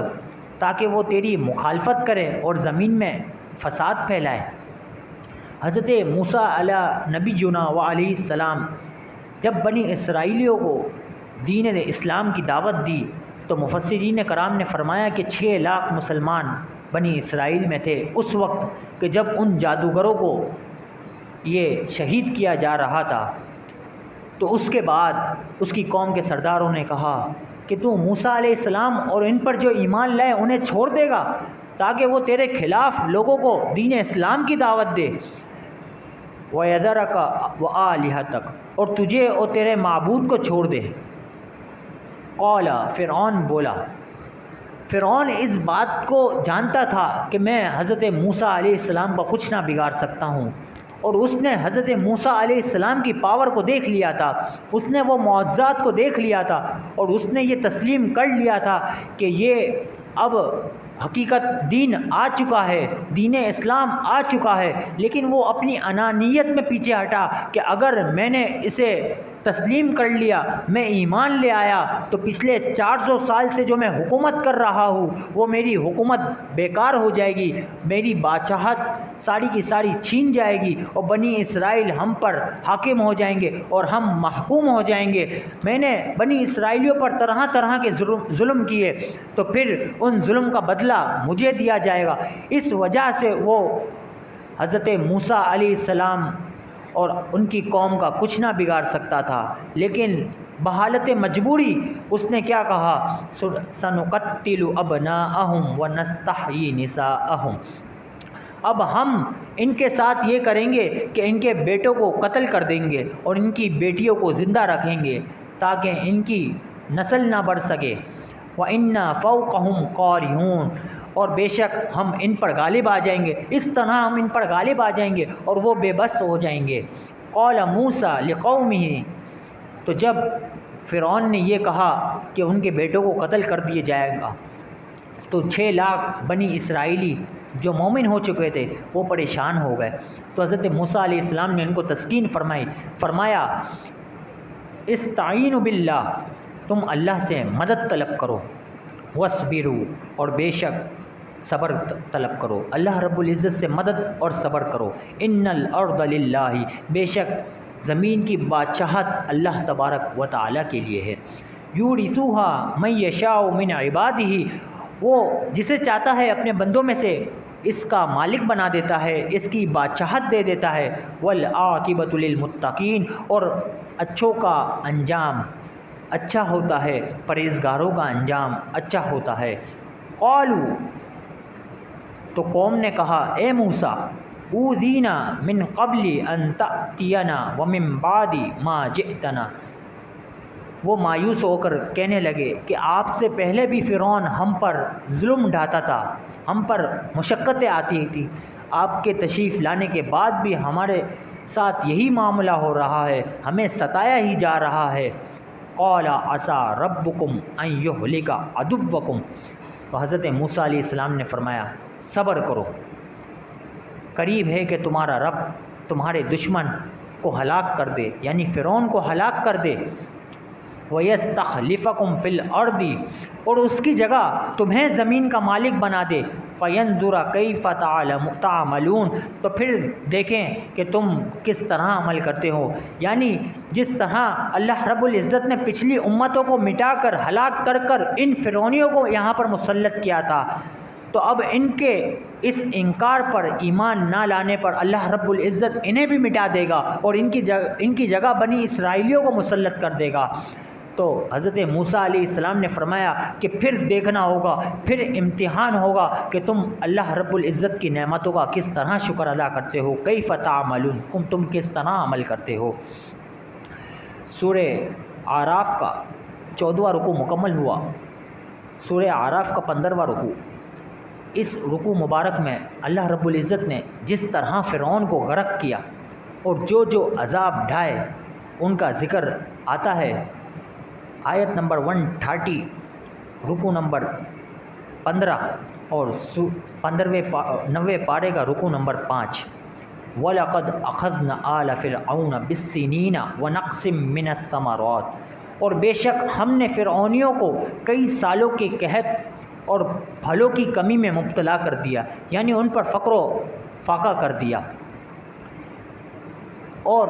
تاکہ وہ تیری مخالفت کرے اور زمین میں فساد پھیلائے۔ حضرت موسیٰ علیہ نبینا و علیہ السلام جب بنی اسرائیلیوں کو دین اسلام کی دعوت دی تو مفسرین کرام نے فرمایا کہ 6 لاکھ مسلمان بنی اسرائیل میں تھے اس وقت کہ جب ان جادوگروں کو یہ شہید کیا جا رہا تھا۔ تو اس کے بعد اس کی قوم کے سرداروں نے کہا کہ تو موسیٰ علیہ السلام اور ان پر جو ایمان لائے انہیں چھوڑ دے گا تاکہ وہ تیرے خلاف لوگوں کو دین اسلام کی دعوت دے، وَيَذَرَكَ وَآلِهَتَكَ، اور تجھے اور تیرے معبود کو چھوڑ دے۔ قال، فرعون بولا، فرعون اس بات کو جانتا تھا کہ میں حضرت موسیٰ علیہ السلام کا کچھ نہ بگاڑ سکتا ہوں، اور اس نے حضرت موسیٰ علیہ السلام کی پاور کو دیکھ لیا تھا، اس نے وہ معجزات کو دیکھ لیا تھا، اور اس نے یہ تسلیم کر لیا تھا کہ یہ اب حقیقت دین آ چکا ہے، دین اسلام آ چکا ہے، لیکن وہ اپنی انانیت میں پیچھے ہٹا کہ اگر میں نے اسے تسلیم کر لیا، میں ایمان لے آیا تو پچھلے 400 سال سے جو میں حکومت کر رہا ہوں وہ میری حکومت بیکار ہو جائے گی، میری بادشاہت ساری کی ساری چھین جائے گی اور بنی اسرائیل ہم پر حاکم ہو جائیں گے اور ہم محکوم ہو جائیں گے۔ میں نے بنی اسرائیلیوں پر طرح طرح کے ظلم کیے تو پھر ان ظلم کا بدلہ مجھے دیا جائے گا۔ اس وجہ سے وہ حضرت موسیٰ علیہ السلام اور ان کی قوم کا کچھ نہ بگاڑ سکتا تھا، لیکن بحالت مجبوری اس نے کیا کہا، سنقتل ابناءہم ونستحیی نساءہم، اب ہم ان کے ساتھ یہ کریں گے کہ ان کے بیٹوں کو قتل کر دیں گے اور ان کی بیٹیوں کو زندہ رکھیں گے تاکہ ان کی نسل نہ بڑھ سکے۔ وَإِنَّا فَوْقَهُمْ قَاهِرُونَ، اور بے شک ہم ان پر غالب آ جائیں گے، اس طرح ہم ان پر غالب آ جائیں گے اور وہ بے بس ہو جائیں گے۔ قَالَ مُوسَىٰ لِقَوْمِهِ، تو جب فرعون نے یہ کہا کہ ان کے بیٹوں کو قتل کر دیا جائے گا، تو 6 لاکھ بنی اسرائیلی جو مومن ہو چکے تھے وہ پریشان ہو گئے. تو حضرت موسیٰ علیہ السلام نے ان کو تسکین فرمایا استعینوا باللہ، تم اللہ سے مدد طلب کرو، وَاصْبِرُوا، اور بے شک صبر طلب کرو، اللہ رب العزت سے مدد اور صبر کرو. ان الارض للہ، بے شک زمین کی بادشاہت اللہ تبارک و تعالیٰ کے لیے ہے. یورثوها من یشاء من عبادہ، وہ جسے چاہتا ہے اپنے بندوں میں سے اس کا مالک بنا دیتا ہے، اس کی بادشاہت دے دیتا ہے. والعاقبۃ للمتقین، اور اچھوں کا انجام اچھا ہوتا ہے، پرہیزگاروں کا انجام اچھا ہوتا ہے. قالوا، تو قوم نے کہا اے موسیٰ اوذینا من قبل ان تأتینا ومن بعد ما جئتنا، وہ مایوس ہو کر کہنے لگے کہ آپ سے پہلے بھی فرعون ہم پر ظلم ڈھاتا تھا، ہم پر مشقتیں آتی تھی، آپ کے تشریف لانے کے بعد بھی ہمارے ساتھ یہی معاملہ ہو رہا ہے، ہمیں ستایا ہی جا رہا ہے. قال عسیٰ ربکم ان یہلک عدوکم، تو حضرت موسیٰ علیہ السلام نے فرمایا صبر کرو، قریب ہے کہ تمہارا رب تمہارے دشمن کو ہلاک کر دے، یعنی فرعون کو ہلاک کر دے. وَيَسْتَخْلِفَكُمْ فِي الْأَرْضِ، اور اس کی جگہ تمہیں زمین کا مالک بنا دے. فَيَنْظُرَ كَيْفَ تَعْمَلُونَ، تو پھر دیکھیں کہ تم کس طرح عمل کرتے ہو. یعنی جس طرح اللہ رب العزت نے پچھلی امتوں کو مٹا کر ہلاک کر کر ان فرعونیوں کو یہاں پر مسلط کیا تھا، تو اب ان کے اس انکار پر، ایمان نہ لانے پر اللہ رب العزت انہیں بھی مٹا دے گا اور ان کی جگہ بنی اسرائیلیوں کو مسلط کر دے گا. تو حضرت موسیٰ علیہ السلام نے فرمایا کہ پھر دیکھنا ہوگا، پھر امتحان ہوگا کہ تم اللہ رب العزت کی نعمتوں کا کس طرح شکر ادا کرتے ہو. کیف تعملون، تم کس طرح عمل کرتے ہو. سورہ اعراف کا 14واں رکوع مکمل ہوا. سورہ اعراف کا 15واں رکوع. اس رکوع مبارک میں اللہ رب العزت نے جس طرح فرعون کو غرق کیا اور جو عذاب ڈھائے ان کا ذکر آتا ہے. آیت نمبر 130، رکوع نمبر 15 اور 90 پارے کا رکوع نمبر 5. وَلَقَدْ أَخَذْنَا آلَ فِرْعَوْنَ بِالسِّنِينَ وَنَقْصٍ مِّنَ الثَّمَرَاتِ، اور بے شک ہم نے فرعونیوں کو کئی سالوں کے قحط اور پھلوں کی کمی میں مبتلا کر دیا، یعنی ان پر فقر و فاقہ کر دیا. اور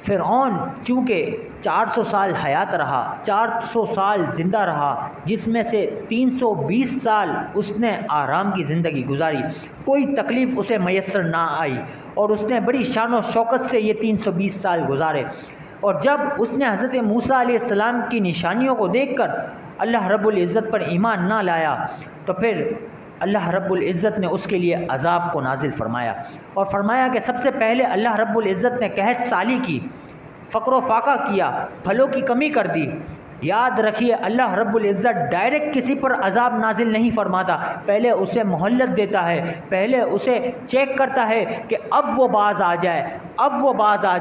فرعون چونکہ 400 سال حیات رہا، 400 سال زندہ رہا، جس میں سے 320 سال اس نے آرام کی زندگی گزاری، کوئی تکلیف اسے میسر نہ آئی، اور اس نے بڑی شان و شوکت سے یہ 320 سال گزارے. اور جب اس نے حضرت موسیٰ علیہ السلام کی نشانیوں کو دیکھ کر اللہ رب العزت پر ایمان نہ لایا، تو پھر اللہ رب العزت نے اس کے لیے عذاب کو نازل فرمایا، اور فرمایا کہ سب سے پہلے اللہ رب العزت نے قحط سالی کی، فقر و فاقہ کیا، پھلوں کی کمی کر دی. یاد رکھیے اللہ رب العزت ڈائریکٹ کسی پر عذاب نازل نہیں فرماتا، پہلے اسے مہلت دیتا ہے، پہلے اسے چیک کرتا ہے کہ اب وہ باز آ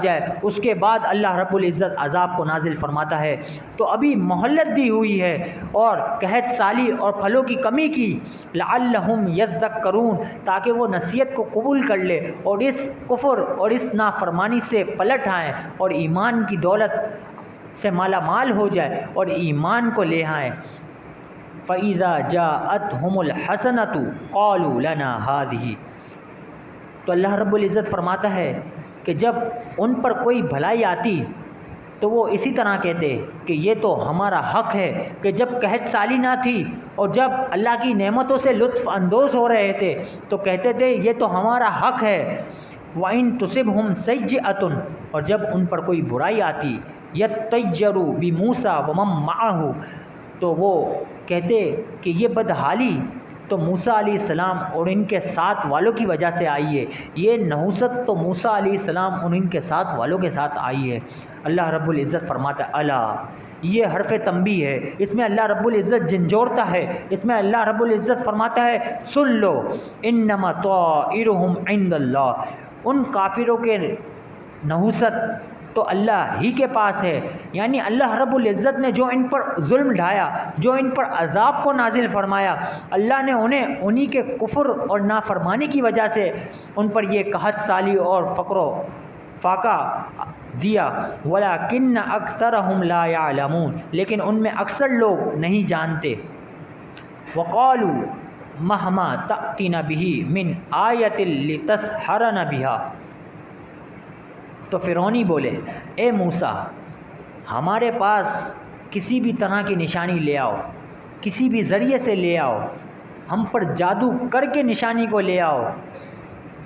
جائے، اس کے بعد اللہ رب العزت عذاب کو نازل فرماتا ہے. تو ابھی مہلت دی ہوئی ہے اور قحط سالی اور پھلوں کی کمی کی، لعلہم یذکرون، تاکہ وہ نصیحت کو قبول کر لے اور اس کفر اور اس نافرمانی سے پلٹ آئیں اور ایمان کی دولت سے مالا مال ہو جائے اور ایمان کو لے آئیں. فَإِذَا جَاءَتْهُمُ الْحَسَنَةُ قَالُوا لَنَا هَٰذِهِ، تو اللہ رب العزت فرماتا ہے کہ جب ان پر کوئی بھلائی آتی تو وہ اسی طرح کہتے کہ یہ تو ہمارا حق ہے، کہ جب قحط سالی نہ تھی اور جب اللہ کی نعمتوں سے لطف اندوز ہو رہے تھے تو کہتے تھے یہ تو ہمارا حق ہے. وَإِن تُصِبْهُمْ سَيِّئَةٌ، اور جب ان پر کوئی برائی آتی، یَطَّیَّرُوا بِمُوسَىٰ وَمَن مَّعَهُ، تو وہ کہتے کہ یہ بدحالی تو موسیٰ علیہ السلام اور ان کے ساتھ والوں کی وجہ سے آئی ہے، یہ نحوست تو موسیٰ علیہ السلام اور ان کے ساتھ والوں کے ساتھ آئی ہے. اللہ رب العزت فرماتا ہے الا، یہ حرف تنبیہ ہے، اس میں اللہ رب العزت جھنجھوڑتا ہے، اس میں اللہ رب العزت فرماتا ہے سن لو، انما طائرہم عند اللہ، ان کافروں کے نحوست تو اللہ ہی کے پاس ہے۔ یعنی اللہ رب العزت نے جو ان پر ظلم ڈھایا، جو ان پر عذاب کو نازل فرمایا، اللہ نے انہی کے کفر اور نافرمانی کی وجہ سے ان پر یہ قحط سالی اور فقر و فاقہ دیا۔ وَلَكِنَّ أَكْثَرَهُمْ لَا يَعْلَمُونَ، لیکن ان میں اکثر لوگ نہیں جانتے۔ وَقَالُوا مَهْمَا تَأْتِنَا بِهِ مِنْ آیَةٍ لِتَسْحَرَنَا بِهَا، تو فرعونی بولے اے موسیٰ ہمارے پاس کسی بھی طرح کی نشانی لے آؤ، کسی بھی ذریعے سے لے آؤ، ہم پر جادو کر کے نشانی کو لے آؤ۔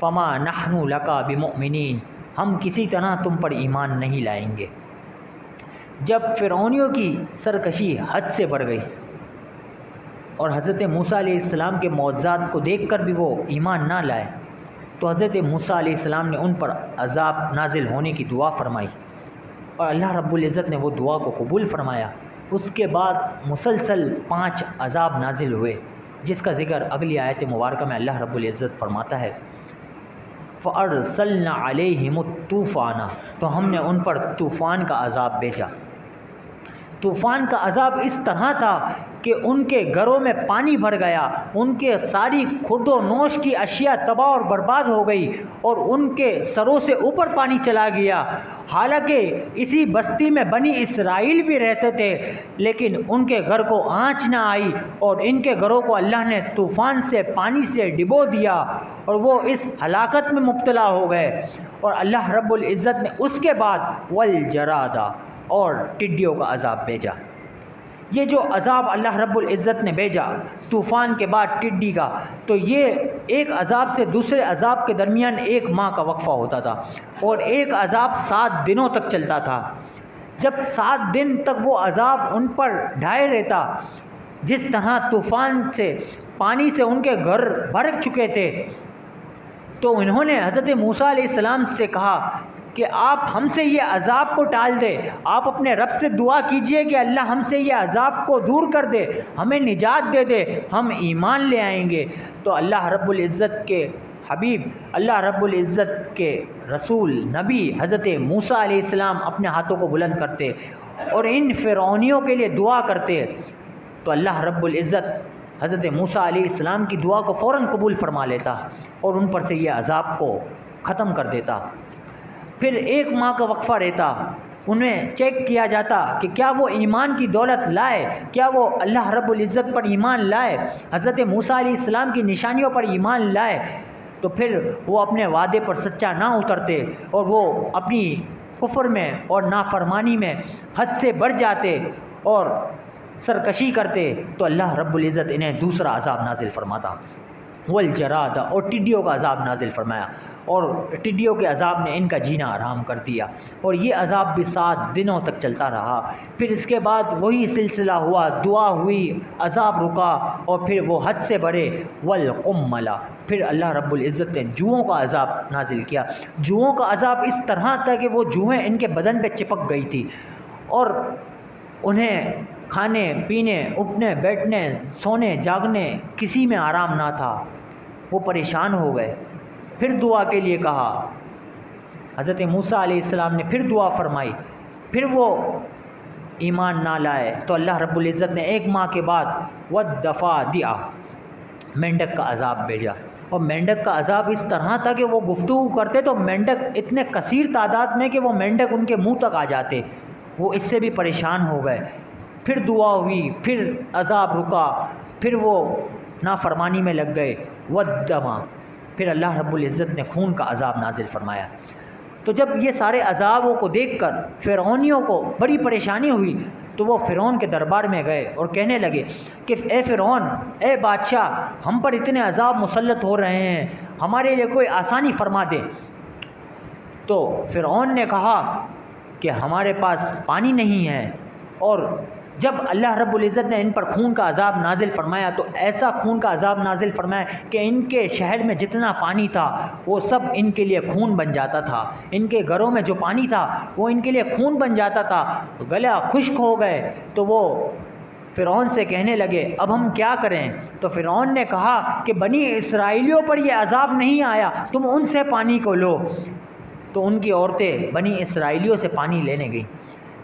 فما نحن لک بمؤمنین، ہم کسی طرح تم پر ایمان نہیں لائیں گے۔ جب فرعونیوں کی سرکشی حد سے بڑھ گئی اور حضرت موسیٰ علیہ السلام کے معجزات کو دیکھ کر بھی وہ ایمان نہ لائے، تو حضرت موسیٰ علیہ السلام نے ان پر عذاب نازل ہونے کی دعا فرمائی اور اللہ رب العزت نے وہ دعا کو قبول فرمایا۔ اس کے بعد مسلسل 5 عذاب نازل ہوئے، جس کا ذکر اگلی آیت مبارکہ میں اللہ رب العزت فرماتا ہے فَأَرْسَلْنَا عَلَيْهِمُ الطُّوفَانَ، تو ہم نے ان پر طوفان کا عذاب بھیجا۔ طوفان کا عذاب اس طرح تھا کہ ان کے گھروں میں پانی بھر گیا، ان کے ساری خورد و نوش کی اشیاء تباہ اور برباد ہو گئی اور ان کے سروں سے اوپر پانی چلا گیا۔ حالانکہ اسی بستی میں بنی اسرائیل بھی رہتے تھے، لیکن ان کے گھر کو آنچ نہ آئی اور ان کے گھروں کو اللہ نے طوفان سے پانی سے ڈبو دیا اور وہ اس ہلاکت میں مبتلا ہو گئے۔ اور اللہ رب العزت نے اس کے بعد والجرادہ اور ٹڈیوں کا عذاب بھیجا۔ یہ جو عذاب اللہ رب العزت نے بھیجا طوفان کے بعد ٹڈی کا، تو یہ ایک عذاب سے دوسرے عذاب کے درمیان 1 ماہ کا وقفہ ہوتا تھا اور ایک عذاب 7 دنوں تک چلتا تھا۔ جب 7 دن تک وہ عذاب ان پر ڈھائے رہتا، جس طرح طوفان سے پانی سے ان کے گھر بھر چکے تھے، تو انہوں نے حضرت موسیٰ علیہ السلام سے کہا کہ آپ ہم سے یہ عذاب کو ٹال دے، آپ اپنے رب سے دعا کیجئے کہ اللہ ہم سے یہ عذاب کو دور کر دے، ہمیں نجات دے دے، ہم ایمان لے آئیں گے۔ تو اللہ رب العزت کے حبیب، اللہ رب العزت کے رسول نبی حضرت موسیٰ علیہ السلام اپنے ہاتھوں کو بلند کرتے اور ان فرعونیوں کے لیے دعا کرتے، تو اللہ رب العزت حضرت موسیٰ علیہ السلام کی دعا کو فوراً قبول فرما لیتا اور ان پر سے یہ عذاب کو ختم کر دیتا۔ پھر 1 ماہ کا وقفہ رہتا، انہیں چیک کیا جاتا کہ کیا وہ ایمان کی دولت لائے، کیا وہ اللہ رب العزت پر ایمان لائے، حضرت موسیٰ علیہ السلام کی نشانیوں پر ایمان لائے، تو پھر وہ اپنے وعدے پر سچا نہ اترتے اور وہ اپنی کفر میں اور نافرمانی میں حد سے بڑھ جاتے اور سرکشی کرتے، تو اللہ رب العزت انہیں دوسرا عذاب نازل فرماتا، والجراد، اور ٹڈیوں کا عذاب نازل فرمایا، اور ٹڈیوں کے عذاب نے ان کا جینا حرام کر دیا، اور یہ عذاب بھی 7 دنوں تک چلتا رہا۔ پھر اس کے بعد وہی سلسلہ ہوا، دعا ہوئی، عذاب رکا، اور پھر وہ حد سے بڑھے، والقمل، پھر اللہ رب العزت نے جوؤں کا عذاب نازل کیا۔ جوؤں کا عذاب اس طرح تھا کہ وہ جوئیں ان کے بدن پہ چپک گئی تھی اور انہیں کھانے پینے، اٹھنے بیٹھنے، سونے جاگنے کسی میں آرام نہ تھا، وہ پریشان ہو گئے۔ پھر دعا کے لیے کہا، حضرت موسیٰ علیہ السلام نے پھر دعا فرمائی، پھر وہ ایمان نہ لائے، تو اللہ رب العزت نے 1 ماہ کے بعد والضفادع، مینڈک کا عذاب بھیجا۔ اور مینڈک کا عذاب اس طرح تھا کہ وہ گفتگو کرتے تو مینڈک اتنے کثیر تعداد میں کہ وہ مینڈک ان کے منہ تک آ جاتے، وہ اس سے بھی پریشان ہو گئے۔ پھر دعا ہوئی، پھر عذاب رکا، پھر وہ نافرمانی میں لگ گئے، والدم، پھر اللہ رب العزت نے خون کا عذاب نازل فرمایا۔ تو جب یہ سارے عذابوں کو دیکھ کر فرعونیوں کو بڑی پریشانی ہوئی، تو وہ فرعون کے دربار میں گئے اور کہنے لگے کہ اے فرعون، اے بادشاہ، ہم پر اتنے عذاب مسلط ہو رہے ہیں، ہمارے لیے کوئی آسانی فرما دے۔ تو فرعون نے کہا کہ ہمارے پاس پانی نہیں ہے، اور جب اللہ رب العزت نے ان پر خون کا عذاب نازل فرمایا تو ایسا خون کا عذاب نازل فرمایا کہ ان کے شہر میں جتنا پانی تھا وہ سب ان کے لیے خون بن جاتا تھا، ان کے گھروں میں جو پانی تھا وہ ان کے لیے خون بن جاتا تھا، گلا خشک ہو گئے۔ تو وہ فرعون سے کہنے لگے اب ہم کیا کریں؟ تو فرعون نے کہا کہ بنی اسرائیلیوں پر یہ عذاب نہیں آیا، تم ان سے پانی کو لو۔ تو ان کی عورتیں بنی اسرائیلیوں سے پانی لینے گئیں۔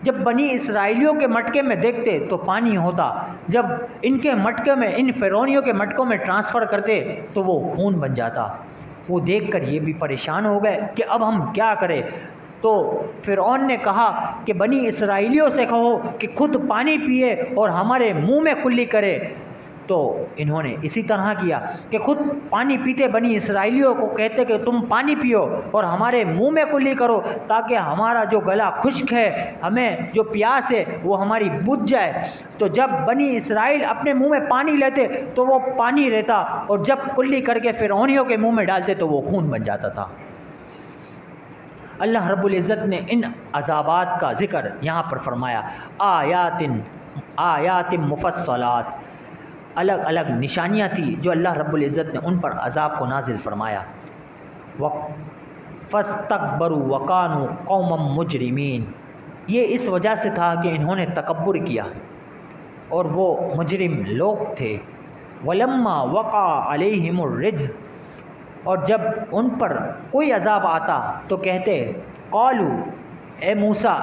جب بنی اسرائیلیوں کے مٹکے میں دیکھتے تو پانی ہوتا، جب ان کے مٹکے میں، ان فرعونیوں کے مٹکوں میں ٹرانسفر کرتے تو وہ خون بن جاتا۔ وہ دیکھ کر یہ بھی پریشان ہو گئے کہ اب ہم کیا کریں۔ تو فرعون نے کہا کہ بنی اسرائیلیوں سے کہو کہ خود پانی پیے اور ہمارے منہ میں کلی کرے۔ تو انہوں نے اسی طرح کیا کہ خود پانی پیتے بنی اسرائیلیوں کو کہتے کہ تم پانی پیو اور ہمارے منہ میں کلی کرو تاکہ ہمارا جو گلا خشک ہے، ہمیں جو پیاس ہے وہ ہماری بجھ جائے۔ تو جب بنی اسرائیل اپنے منہ میں پانی لیتے تو وہ پانی رہتا، اور جب کلی کر کے فرعونیوں کے منہ میں ڈالتے تو وہ خون بن جاتا تھا۔ اللہ رب العزت نے ان عذابات کا ذکر یہاں پر فرمایا، آیات مفصلات، الگ الگ نشانیاں تھیں جو اللہ رب العزت نے ان پر عذاب کو نازل فرمایا۔ فاستکبروا وکانوا قوما مجرمین، یہ اس وجہ سے تھا کہ انہوں نے تکبر کیا اور وہ مجرم لوگ تھے۔ ولما وقع علیہم الرجز، اور جب ان پر کوئی عذاب آتا تو کہتے، قالو، اے موسیٰ،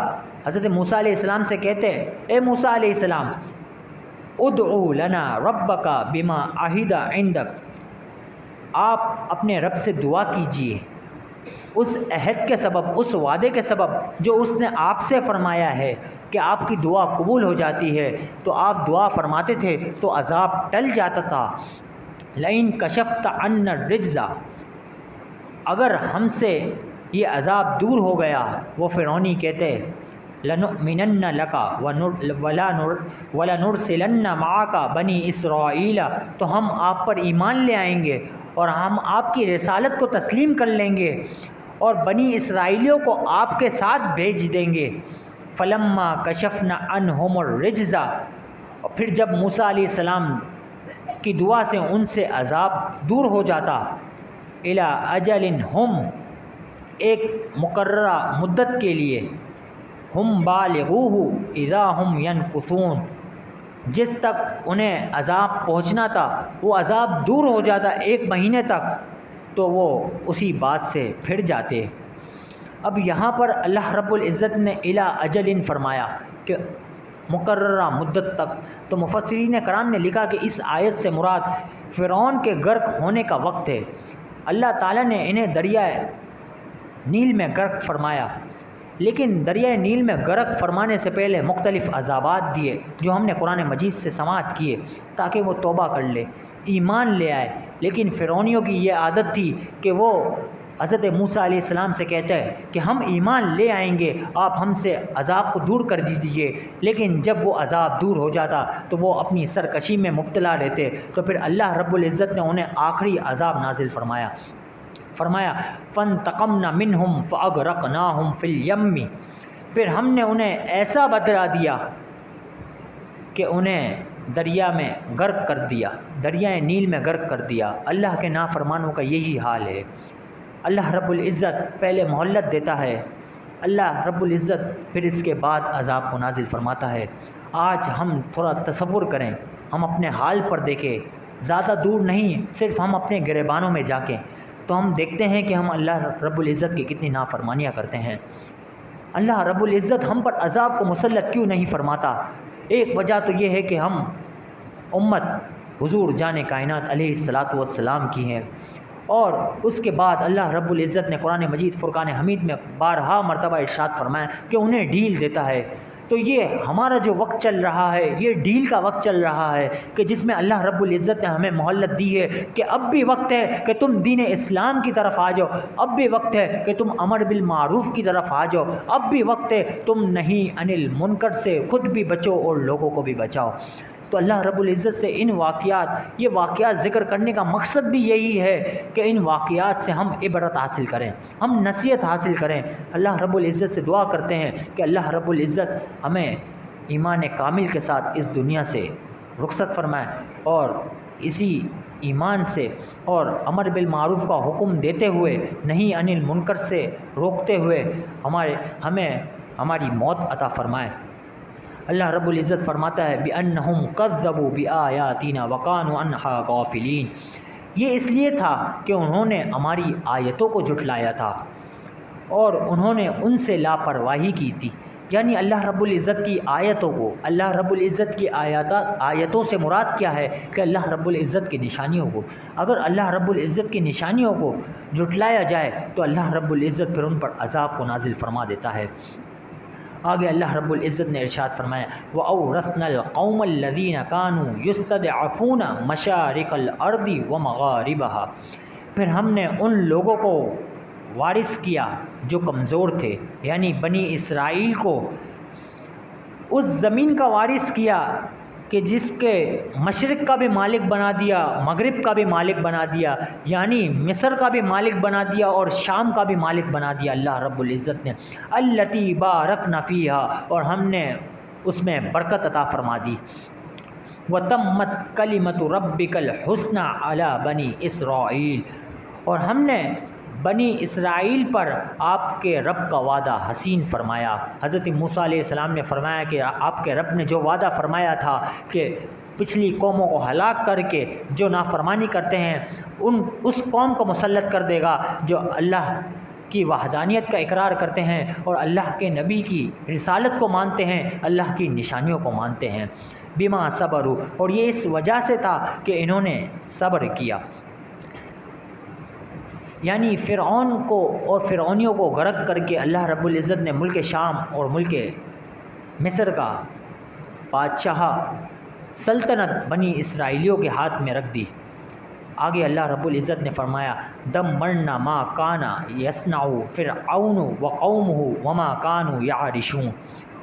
حضرت موسیٰ علیہ السلام سے کہتے، اے موسیٰ علیہ السلام، ادعو لنا ربک بما عہد عندک، آپ اپنے رب سے دعا کیجئے اس عہد کے سبب، اس وعدے کے سبب جو اس نے آپ سے فرمایا ہے کہ آپ کی دعا قبول ہو جاتی ہے۔ تو آپ دعا فرماتے تھے تو عذاب ٹل جاتا تھا۔ لئن کشفت عنا الرجز، اگر ہم سے یہ عذاب دور ہو گیا، وہ فرعونی کہتے، لنؤمنن لک ولنرسلن معک بنی اسرائیل، تو ہم آپ پر ایمان لے آئیں گے اور ہم آپ کی رسالت کو تسلیم کر لیں گے اور بنی اسرائیلیوں کو آپ کے ساتھ بھیج دیں گے۔ فلما کشفنا عنہم الرجز، اور پھر جب موسیٰ علیہ السلام کی دعا سے ان سے عذاب دور ہو جاتا، الی اجل ہم، ایک مقررہ مدت کے لیے، ہم بالغوہ اذا ہم ینکثون، جس تک انہیں عذاب پہنچنا تھا وہ عذاب دور ہو جاتا 1 مہینے تک، تو وہ اسی بات سے پھر جاتے۔ اب یہاں پر اللہ رب العزت نے الی اجل فرمایا کہ مقررہ مدت تک، تو مفسرین کرام نے لکھا کہ اس آیت سے مراد فرعون کے غرق ہونے کا وقت ہے۔ اللہ تعالیٰ نے انہیں دریائے نیل میں غرق فرمایا، لیکن دریائے نیل میں غرق فرمانے سے پہلے مختلف عذابات دیے جو ہم نے قرآن مجید سے سماعت کیے تاکہ وہ توبہ کر لے، ایمان لے آئے۔ لیکن فرعونیوں کی یہ عادت تھی کہ وہ حضرت موسیٰ علیہ السلام سے کہتا ہے کہ ہم ایمان لے آئیں گے، آپ ہم سے عذاب کو دور کر دیجیے، لیکن جب وہ عذاب دور ہو جاتا تو وہ اپنی سرکشی میں مبتلا رہتے۔ تو پھر اللہ رب العزت نے انہیں آخری عذاب نازل فرمایا، فانتقمنا منہم فاغرقناہم فی الیم، پھر ہم نے انہیں ایسا بدلہ دیا کہ انہیں دریا میں غرق کر دیا، دریائے نیل میں غرق کر دیا۔ اللہ کے نافرمانوں کا یہی حال ہے۔ اللہ رب العزت پہلے مہلت دیتا ہے، اللہ رب العزت پھر اس کے بعد عذاب کو نازل فرماتا ہے۔ آج ہم تھوڑا تصور کریں، ہم اپنے حال پر دیکھیں، زیادہ دور نہیں، صرف ہم اپنے گریبانوں میں جا کے تو ہم دیکھتے ہیں کہ ہم اللہ رب العزت کی کتنی نافرمانیاں کرتے ہیں۔ اللہ رب العزت ہم پر عذاب کو مسلط کیوں نہیں فرماتا؟ ایک وجہ تو یہ ہے کہ ہم امت حضور جان کائنات علیہ الصلاۃ والسلام کی ہیں، اور اس کے بعد اللہ رب العزت نے قرآن مجید فرقان حمید میں بارہا مرتبہ ارشاد فرمایا کہ انہیں ڈھیل دیتا ہے۔ تو یہ ہمارا جو وقت چل رہا ہے، یہ ڈھیل کا وقت چل رہا ہے کہ جس میں اللہ رب العزت نے ہمیں مہلت دی ہے کہ اب بھی وقت ہے کہ تم دین اسلام کی طرف آ جاؤ، اب بھی وقت ہے کہ تم امر بالمعروف کی طرف آ جاؤ، اب بھی وقت ہے تم نہیں عن المنکر سے خود بھی بچو اور لوگوں کو بھی بچاؤ۔ تو اللہ رب العزت سے ان واقعات، یہ واقعات ذکر کرنے کا مقصد بھی یہی ہے کہ ان واقعات سے ہم عبرت حاصل کریں، ہم نصیحت حاصل کریں۔ اللہ رب العزت سے دعا کرتے ہیں کہ اللہ رب العزت ہمیں ایمان کامل کے ساتھ اس دنیا سے رخصت فرمائے، اور اسی ایمان سے اور امر بالمعروف کا حکم دیتے ہوئے، نہیں عن المنکر سے روکتے ہوئے ہمیں ہماری موت عطا فرمائے۔ اللہ رب العزت فرماتا ہے بِأَنَّهُمْ كَذَّبُوا بِآيَاتِنَا وَكَانُوا عَنْهَا غَافِلِينَ، یہ اس لیے تھا کہ انہوں نے ہماری آیتوں کو جھٹلایا تھا اور انہوں نے ان سے لاپرواہی کی تھی۔ یعنی اللہ رب العزت کی آیتوں کو، اللہ رب العزت کی آیتوں سے مراد کیا ہے کہ اللہ رب العزت کی نشانیوں کو، اگر اللہ رب العزت کی نشانیوں کو جھٹلایا جائے تو اللہ رب العزت پھر ان پر عذاب کو نازل فرما دیتا ہے۔ آگے اللہ رب العزت نے ارشاد فرمایا وَأَوْرَثْنَا الْقَوْمَ الَّذِينَ كَانُوا يُسْتَضْعَفُونَ مَشَارِقَ الْأَرْضِ وَمَغَارِبَهَا، پھر ہم نے ان لوگوں کو وارث کیا جو کمزور تھے، یعنی بنی اسرائیل کو اس زمین کا وارث کیا کہ جس کے مشرق کا بھی مالک بنا دیا، مغرب کا بھی مالک بنا دیا، یعنی مصر کا بھی مالک بنا دیا اور شام کا بھی مالک بنا دیا اللہ رب العزت نے۔ التی بارکنا فیہا، اور ہم نے اس میں برکت عطا فرما دی۔ وتمت کلمۃ ربک الحسنی علی بنی اسرائیل، اور ہم نے بنی اسرائیل پر آپ کے رب کا وعدہ حسین فرمایا۔ حضرت موسیٰ علیہ السلام نے فرمایا کہ آپ کے رب نے جو وعدہ فرمایا تھا کہ پچھلی قوموں کو ہلاک کر کے جو نافرمانی کرتے ہیں اس قوم کو مسلط کر دے گا جو اللہ کی وحدانیت کا اقرار کرتے ہیں اور اللہ کے نبی کی رسالت کو مانتے ہیں، اللہ کی نشانیوں کو مانتے ہیں۔ بما صبروا، اور یہ اس وجہ سے تھا کہ انہوں نے صبر کیا، یعنی فرعون کو اور فرعونیوں کو غرق کر کے اللہ رب العزت نے ملک شام اور ملک مصر کا بادشاہ سلطنت بنی اسرائیلیوں کے ہاتھ میں رکھ دی۔ آگے اللہ رب العزت نے فرمایا دمرنا ما کانا یصنع فرعون وقومہ وما کانوا یعرشون،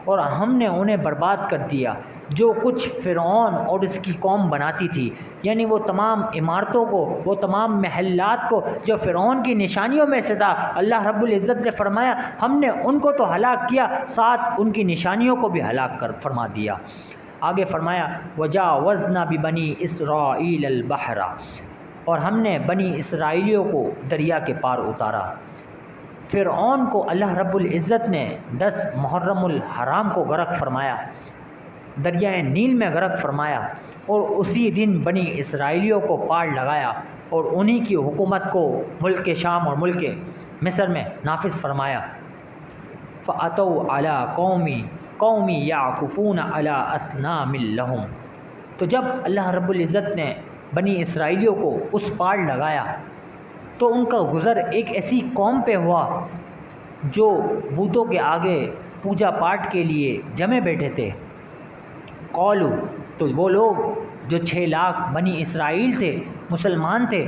اور ہم نے انہیں برباد کر دیا جو کچھ فرعون اور اس کی قوم بناتی تھی، یعنی وہ تمام عمارتوں کو، وہ تمام محلات کو جو فرعون کی نشانیوں میں سے تھا، اللہ رب العزت نے فرمایا ہم نے ان کو تو ہلاک کیا، ساتھ ان کی نشانیوں کو بھی ہلاک کر فرما دیا۔ آگے فرمایا وجاوزنا ببنی اسرائیل البحر، اور ہم نے بنی اسرائیلیوں کو دریا کے پار اتارا۔ فرعون کو اللہ رب العزت نے 10 محرم الحرام کو غرق فرمایا، دریائے نیل میں غرق فرمایا، اور اسی دن بنی اسرائیلیوں کو پار لگایا اور انہی کی حکومت کو ملک شام اور ملک مصر میں نافذ فرمایا۔ فَأَتَوْا عَلَىٰ قَوْمِ يَعْكُفُونَ عَلَىٰ أَصْنَامٍ لَهُمْ، تو جب اللہ رب العزت نے بنی اسرائیلیوں کو اس پار لگایا تو ان کا گزر ایک ایسی قوم پہ ہوا جو بتوں کے آگے پوجا پاٹ کے لیے جمے بیٹھے تھے۔ قولو، تو وہ لوگ جو 6 لاکھ بنی اسرائیل تھے، مسلمان تھے،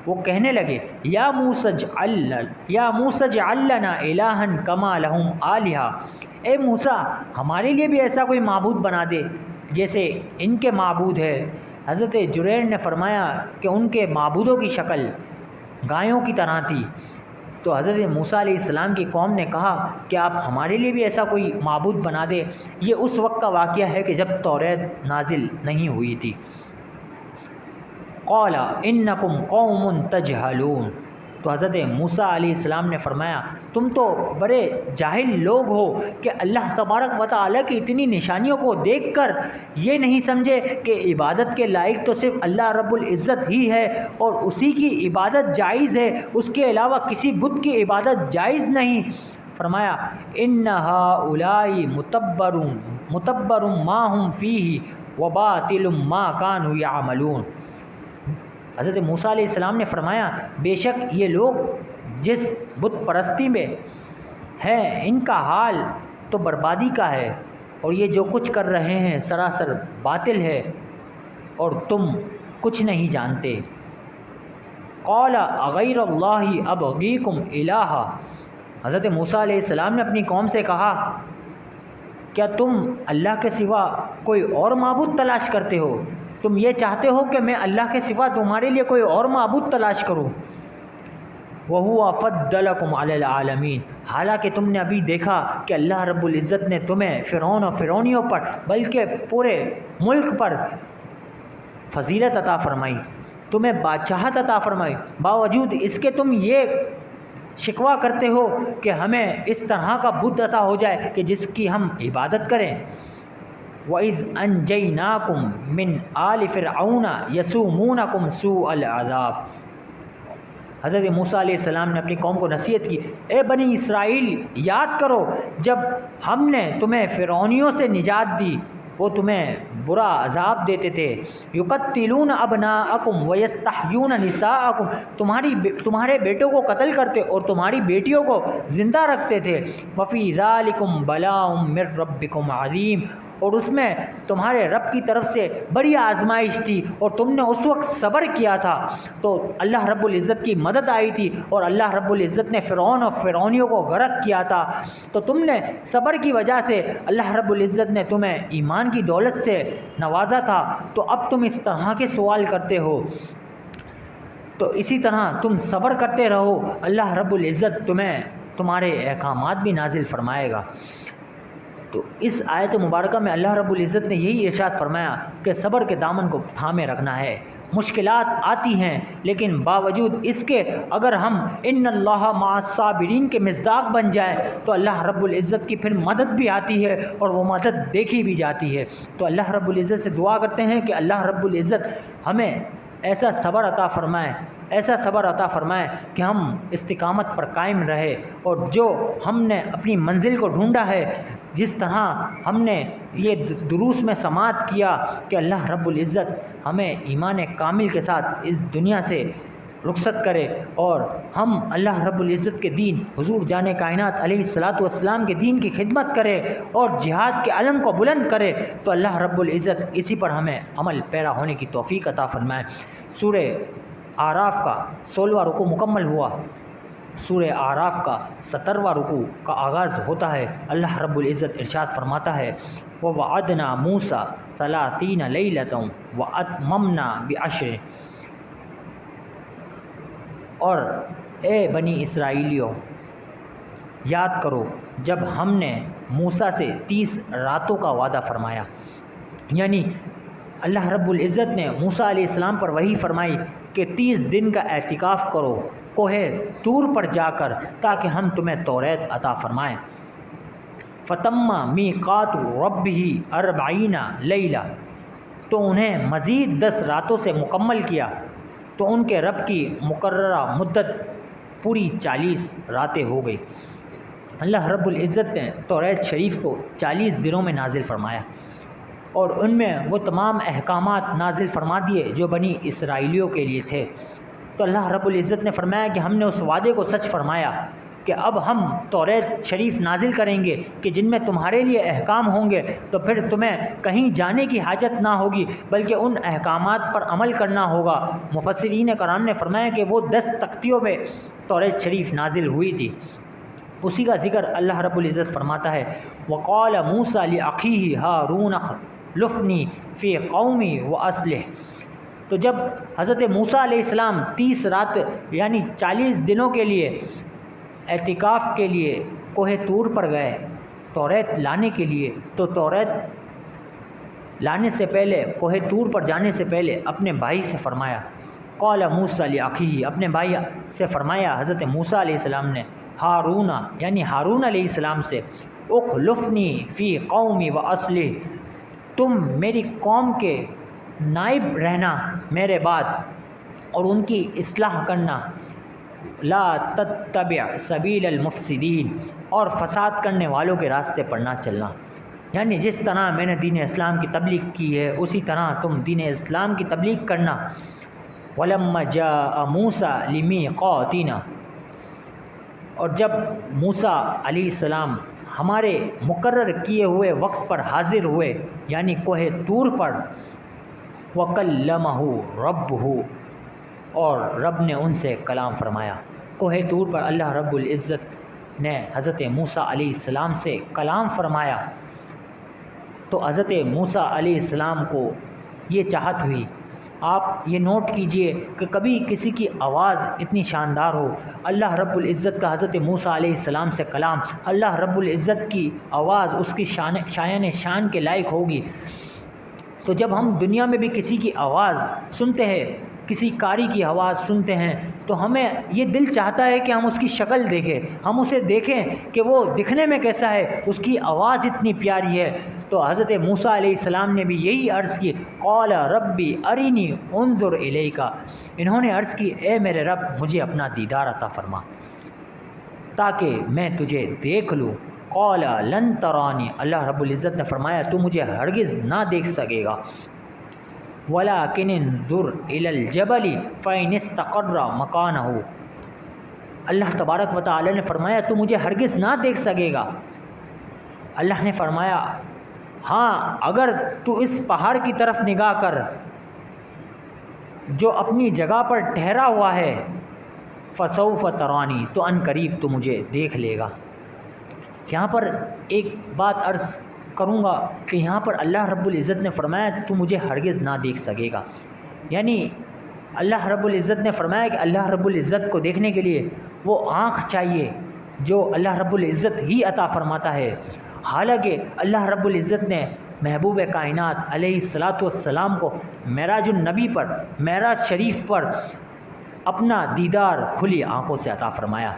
وہ کہنے لگے یا موسیٰ اجعل لنا الہا کما لہم آلہہ، اے موسیٰ ہمارے لیے بھی ایسا کوئی معبود بنا دے جیسے ان کے معبود ہے۔ حضرت جریر نے فرمایا کہ ان کے معبودوں کی شکل گایوں کی طرح تھی، تو حضرت موسیٰ علیہ السلام کی قوم نے کہا کہ آپ ہمارے لیے بھی ایسا کوئی معبود بنا دے۔ یہ اس وقت کا واقعہ ہے کہ جب توریت نازل نہیں ہوئی تھی۔ قال انکم قوم تجہلون، تو حضرت موسیٰ علیہ السلام نے فرمایا تم تو بڑے جاہل لوگ ہو کہ اللہ تبارک و تعالیٰ کی اتنی نشانیوں کو دیکھ کر یہ نہیں سمجھے کہ عبادت کے لائق تو صرف اللہ رب العزت ہی ہے اور اسی کی عبادت جائز ہے، اس کے علاوہ کسی بت کی عبادت جائز نہیں۔ فرمایا ان ہؤلاء متبر ما ہم فیہ وباطل ما کانوا یعملون، حضرت موسیٰ علیہ السلام نے فرمایا بے شک یہ لوگ جس بت پرستی میں ہیں ان کا حال تو بربادی کا ہے، اور یہ جو کچھ کر رہے ہیں سراسر باطل ہے اور تم کچھ نہیں جانتے۔ قال اغیر اللہ ابغیکم الہا، حضرت موسیٰ علیہ السلام نے اپنی قوم سے کہا کیا تم اللہ کے سوا کوئی اور معبود تلاش کرتے ہو؟ تم یہ چاہتے ہو کہ میں اللہ کے سوا تمہارے لیے کوئی اور معبود تلاش کروں؟ وَهُوَ فَضَّلَكُمْ عَلَى الْعَالَمِينَ، حالانکہ تم نے ابھی دیکھا کہ اللہ رب العزت نے تمہیں فرعون اور فرعونیوں پر بلکہ پورے ملک پر فضیلت عطا فرمائی، تمہیں بادشاہت عطا فرمائی، باوجود اس کے تم یہ شکوہ کرتے ہو کہ ہمیں اس طرح کا بت عطا ہو جائے کہ جس کی ہم عبادت کریں۔ وَإِذْ أَنْجَيْنَاكُمْ مِنْ آلِ فِرْعَوْنَ يَسُومُونَكُمْ سُوءَ الْعَذَابِ، حضرت موسیٰ علیہ السلام نے اپنی قوم کو نصیحت کی، اے بنی اسرائیل یاد کرو جب ہم نے تمہیں فرعونیوں سے نجات دی، وہ تمہیں برا عذاب دیتے تھے، یقتلون ابناءکم ویستحیون نساءکم، تمہارے بیٹوں کو قتل کرتے اور تمہاری بیٹیوں کو زندہ رکھتے تھے، وفی ذالکم بلاء من ربکم عظیم، اور اس میں تمہارے رب کی طرف سے بڑی آزمائش تھی اور تم نے اس وقت صبر کیا تھا تو اللہ رب العزت کی مدد آئی تھی، اور اللہ رب العزت نے فرعون اور فرعونیوں کو غرق کیا تھا، تو تم نے صبر کی وجہ سے اللہ رب العزت نے تمہیں ایمان کی دولت سے نوازا تھا، تو اب تم اس طرح کے سوال کرتے ہو، تو اسی طرح تم صبر کرتے رہو، اللہ رب العزت تمہیں تمہارے احکامات بھی نازل فرمائے گا۔ تو اس آیت مبارکہ میں اللہ رب العزت نے یہی ارشاد فرمایا کہ صبر کے دامن کو تھامے رکھنا ہے، مشکلات آتی ہیں لیکن باوجود اس کے اگر ہم ان اللہ مع الصابرین کے مصداق بن جائیں تو اللہ رب العزت کی پھر مدد بھی آتی ہے اور وہ مدد دیکھی بھی جاتی ہے۔ تو اللہ رب العزت سے دعا کرتے ہیں کہ اللہ رب العزت ہمیں ایسا صبر عطا فرمائے، ایسا صبر عطا فرمائے کہ ہم استقامت پر قائم رہے، اور جو ہم نے اپنی منزل کو ڈھونڈا ہے، جس طرح ہم نے یہ دروس میں سماعت کیا کہ اللہ رب العزت ہمیں ایمان کامل کے ساتھ اس دنیا سے رخصت کرے اور ہم اللہ رب العزت کے دین حضور جان کائنات علیہ الصلاۃ والسلام کے دین کی خدمت کرے اور جہاد کے علم کو بلند کرے، تو اللہ رب العزت اسی پر ہمیں عمل پیرا ہونے کی توفیق عطا فرمائے۔ سورہ اعراف کا 16واں رکوع مکمل ہوا، سورہ اعراف کا 17واں رکوع کا آغاز ہوتا ہے۔ اللہ رب العزت ارشاد فرماتا ہے، وَوَعَدْنَا مُوسَىٰ 30 لَيْلَةً وَأَتْمَمْنَا بِعَشْرٍ، اور اے بنی اسرائیلیوں یاد کرو جب ہم نے موسیٰ سے 30 راتوں کا وعدہ فرمایا، یعنی اللہ رب العزت نے موسیٰ علیہ السلام پر وحی فرمائی کہ 30 دن کا اعتکاف کرو کوہ طور پر جا کر تاکہ ہم تمہیں توریت عطا فرمائیں۔ فَتَمَّ مِیقَاتُ رَبِّهِ 40 لیلہ، تو انہیں مزید 10 راتوں سے مکمل کیا، تو ان کے رب کی مقررہ مدت پوری 40 راتیں ہو گئی۔ اللہ رب العزت نے توریت شریف کو 40 دنوں میں نازل فرمایا، اور ان میں وہ تمام احکامات نازل فرما دیے جو بنی اسرائیلیوں کے لیے تھے۔ تو اللہ رب العزت نے فرمایا کہ ہم نے اس وعدے کو سچ فرمایا کہ اب ہم توریت شریف نازل کریں گے کہ جن میں تمہارے لیے احکام ہوں گے، تو پھر تمہیں کہیں جانے کی حاجت نہ ہوگی بلکہ ان احکامات پر عمل کرنا ہوگا۔ مفسرین کرام نے فرمایا کہ وہ 10 تختیوں میں توریت شریف نازل ہوئی تھی۔ اسی کا ذکر اللہ رب العزت فرماتا ہے، وَقَالَ مُوسَىٰ لِأَخِيهِ هَارُونَ اخْلُفْنِي فِي قَوْمِي وَأَصْلِحْ، تو جب حضرت موسیٰ علیہ السلام 30 رات یعنی 40 دنوں کے لیے اعتکاف کے لیے کوہ طور پر گئے توریت لانے کے لیے، تو توریت لانے سے پہلے کوہ طور پر جانے سے پہلے اپنے بھائی سے فرمایا، قال موسیٰ لأخیہ، اپنے بھائی سے فرمایا حضرت موسیٰ علیہ السلام نے، ہارون یعنی ہارون علیہ السلام سے، اخلفنی فی قومی واصلح، تم میری قوم کے نائب رہنا میرے بعد اور ان کی اصلاح کرنا، لا تتبع سبیل المفسدین، اور فساد کرنے والوں کے راستے پر نہ چلنا، یعنی جس طرح میں نے دین اسلام کی تبلیغ کی ہے اسی طرح تم دین اسلام کی تبلیغ کرنا۔ وَلَمَّا جَاءَ مُوسَىٰ لِمِیقَاتِنَا، اور جب موسیٰ علیہ السلام ہمارے مقرر کیے ہوئے وقت پر حاضر ہوئے یعنی کوہ طور پر، وَكَلَّمَهُ رَبُّهُ، اور رب نے ان سے کلام فرمایا۔ کوہ طور پر اللہ رب العزت نے حضرت موسیٰ علیہ السلام سے کلام فرمایا، تو حضرت موسیٰ علیہ السلام کو یہ چاہت ہوئی۔ آپ یہ نوٹ کیجئے کہ کبھی کسی کی آواز اتنی شاندار ہو، اللہ رب العزت کا حضرت موسیٰ علیہ السلام سے کلام، اللہ رب العزت کی آواز اس کی شایان شان کے لائق ہوگی۔ تو جب ہم دنیا میں بھی کسی کی آواز سنتے ہیں کسی قاری کی آواز سنتے ہیں تو ہمیں یہ دل چاہتا ہے کہ ہم اس کی شکل دیکھیں، ہم اسے دیکھیں کہ وہ دکھنے میں کیسا ہے، اس کی آواز اتنی پیاری ہے۔ تو حضرت موسیٰ علیہ السلام نے بھی یہی عرض کی، قال ربی ارینی انظر الیک، انہوں نے عرض کی اے میرے رب مجھے اپنا دیدار عطا فرما تاکہ میں تجھے دیکھ لوں۔ قال لن ترانی، اللہ رب العزت نے فرمایا تو مجھے ہرگز نہ دیکھ سکے گا، ولکن انظر الی الجبل فإن استقر مکانہ، اللہ تبارک و تعالی نے فرمایا تو مجھے ہرگز نہ دیکھ سکے گا۔ اللہ نے فرمایا ہاں اگر تو اس پہاڑ کی طرف نگاہ کر جو اپنی جگہ پر ٹھہرا ہوا ہے، فسوف ترانی، تو ان قریب تو مجھے دیکھ لے گا۔ یہاں پر ایک بات عرض کروں گا کہ یہاں پر اللہ رب العزت نے فرمایا تو مجھے ہرگز نہ دیکھ سکے گا، یعنی اللہ رب العزت نے فرمایا کہ اللہ رب العزت کو دیکھنے کے لیے وہ آنکھ چاہیے جو اللہ رب العزت ہی عطا فرماتا ہے۔ حالانکہ اللہ رب العزت نے محبوب کائنات علیہ الصلاۃ والسلام کو معراج النبی پر، معراج شریف پر اپنا دیدار کھلی آنکھوں سے عطا فرمایا۔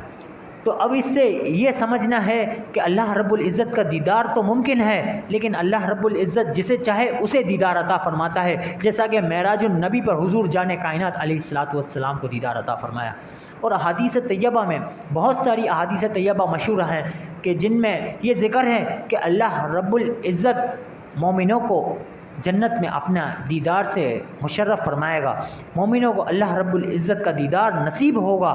تو اب اس سے یہ سمجھنا ہے کہ اللہ رب العزت کا دیدار تو ممکن ہے، لیکن اللہ رب العزت جسے چاہے اسے دیدار عطا فرماتا ہے، جیسا کہ معراج النبی پر حضور جان کائنات علیہ الصلاۃ والسلام کو دیدار عطا فرمایا۔ اور احادیث طیبہ میں بہت ساری احادیث طیبہ مشہور ہیں کہ جن میں یہ ذکر ہے کہ اللہ رب العزت مومنوں کو جنت میں اپنا دیدار سے مشرف فرمائے گا، مومنوں کو اللہ رب العزت کا دیدار نصیب ہوگا۔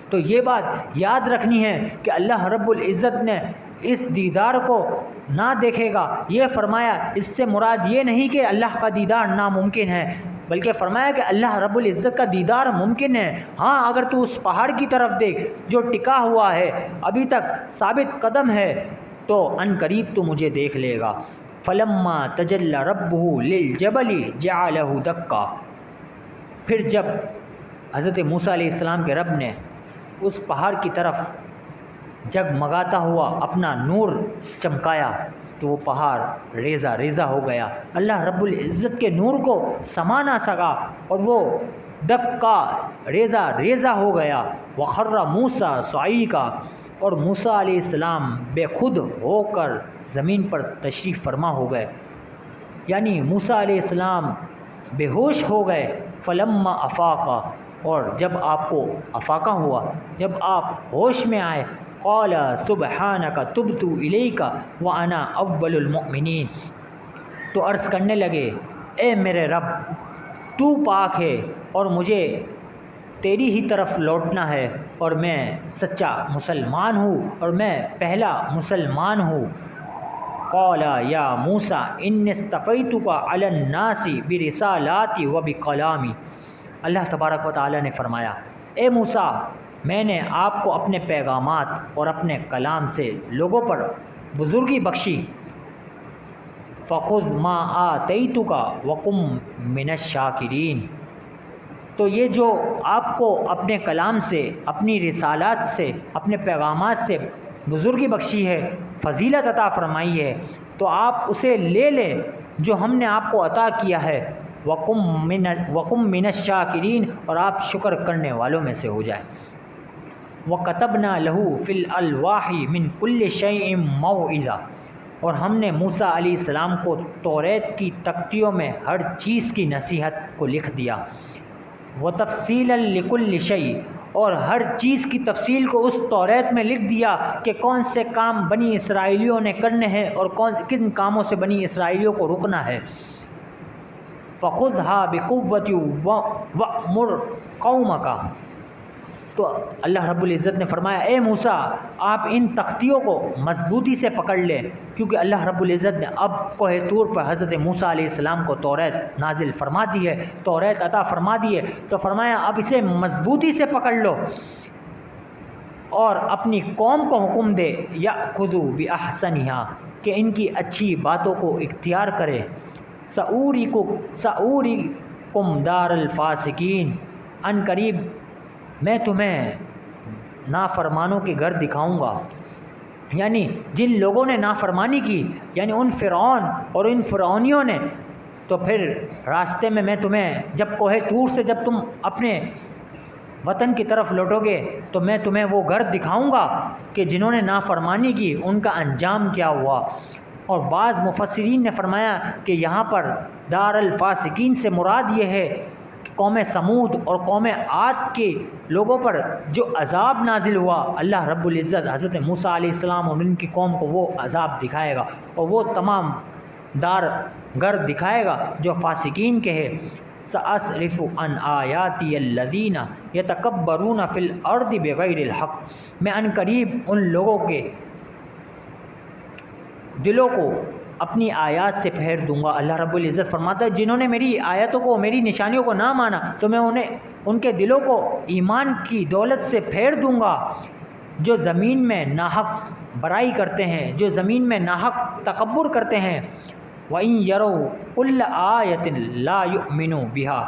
تو یہ بات یاد رکھنی ہے کہ اللہ رب العزت نے اس دیدار کو نہ دیکھے گا، یہ فرمایا اس سے مراد یہ نہیں کہ اللہ کا دیدار ناممکن ہے، بلکہ فرمایا کہ اللہ رب العزت کا دیدار ممکن ہے۔ ہاں اگر تو اس پہاڑ کی طرف دیکھ جو ٹکا ہوا ہے، ابھی تک ثابت قدم ہے، تو ان قریب تو مجھے دیکھ لے گا۔ فلما تجلی ربہ للجبل جعلہ دکا، پھر جب حضرت موسیٰ علیہ السلام کے رب نے اس پہاڑ کی طرف جگمگاتا ہوا اپنا نور چمکایا تو وہ پہاڑ ریزہ ریزہ ہو گیا، اللہ رب العزت کے نور کو سما نہ سکا اور وہ دکا ریزہ ریزہ ہو گیا۔ وخر موسیٰ صعیقا، اور موسیٰ علیہ السلام بے خود ہو کر زمین پر تشریف فرما ہو گئے، یعنی موسیٰ علیہ السلام بے ہوش ہو گئے۔ فلما افاقا، اور جب آپ کو افاقہ ہوا، جب آپ ہوش میں آئے، قال سبحانک تبت الیک وانا اول المؤمنین، تو عرض کرنے لگے اے میرے رب تو پاک ہے اور مجھے تیری ہی طرف لوٹنا ہے، اور میں سچا مسلمان ہوں اور میں پہلا مسلمان ہوں۔ قال یا موسیٰ انی اصطفیتک علی الناس برسالاتی و بکلامی، اللہ تبارک و تعالی نے فرمایا اے موسیٰ میں نے آپ کو اپنے پیغامات اور اپنے کلام سے لوگوں پر بزرگی بخشی۔ فخذ ما آتیتک وکن من الشاکرین، تو یہ جو آپ کو اپنے کلام سے، اپنی رسالات سے، اپنے پیغامات سے بزرگی بخشی ہے، فضیلت عطا فرمائی ہے، تو آپ اسے لے لیں جو ہم نے آپ کو عطا کیا ہے۔ وَقُم مِّنَ الشَّاكِرِينَ، اور آپ شکر کرنے والوں میں سے ہو جائیں۔ وَكَتَبْنَا لَهُ فِي الْأَلْوَاحِ مِن كُلِّ شَيْءٍ مَوْعِظَةً، اور ہم نے موسیٰ علیہ السلام کو توریت کی تختیوں میں ہر چیز کی نصیحت کو لکھ دیا۔ وَتَفْصِيلًا لِكُلِّ شَيْءٍ، اور ہر چیز کی تفصیل کو اس توریت میں لکھ دیا کہ کون سے کام بنی اسرائیلیوں نے کرنے ہیں اور کن کاموں سے بنی اسرائیلیوں کو رکنا ہے۔ فَخُذْهَا بِقُوَّةٍ وَأْمُرْ قَوْمَكَ، تو اللہ رب العزت نے فرمایا اے موسیٰ آپ ان تختیوں کو مضبوطی سے پکڑ لیں، کیونکہ اللہ رب العزت نے اب کوہ طور پر حضرت موسیٰ علیہ السلام کو توریت نازل فرما دی ہے، توریت عطا فرما دی ہے، تو فرمایا اب اسے مضبوطی سے پکڑ لو اور اپنی قوم کو حکم دے یأخذوا بأحسنها، کہ ان کی اچھی باتوں کو اختیار کرے۔ سأوریکم دار الفاسقین، ان قریب میں تمہیں نافرمانوں کے گھر دکھاؤں گا، یعنی جن لوگوں نے نافرمانی کی، یعنی ان فرعون اور ان فرعونیوں نے تو پھر راستے میں میں تمہیں جب کوہ طور سے جب تم اپنے وطن کی طرف لوٹو گے تو میں تمہیں وہ گھر دکھاؤں گا کہ جنہوں نے نافرمانی کی ان کا انجام کیا ہوا۔ اور بعض مفسرین نے فرمایا کہ یہاں پر دار الفاسقین سے مراد یہ ہے کہ قوم سمود اور قوم عاد کے لوگوں پر جو عذاب نازل ہوا، اللہ رب العزت حضرت موسیٰ علیہ السلام اور ان کی قوم کو وہ عذاب دکھائے گا اور وہ تمام دار گھر دکھائے گا جو فاسقین کے ہے۔ سأصرف عن آیاتی الذین یتکبرون فی الارض بغیر الحق، میں ان قریب ان لوگوں کے دلوں کو اپنی آیات سے پھیر دوں گا۔ اللہ رب العزت فرماتا ہے جنہوں نے میری آیتوں کو، میری نشانیوں کو نہ مانا تو میں انہیں ان کے دلوں کو ایمان کی دولت سے پھیر دوں گا۔ جو زمین میں ناحق برائی کرتے ہیں، جو زمین میں ناحق تکبر کرتے ہیں، وَإِن يَرَوْا كُلَّ آیَةٍ لَا يُؤْمِنُوا بِهَا،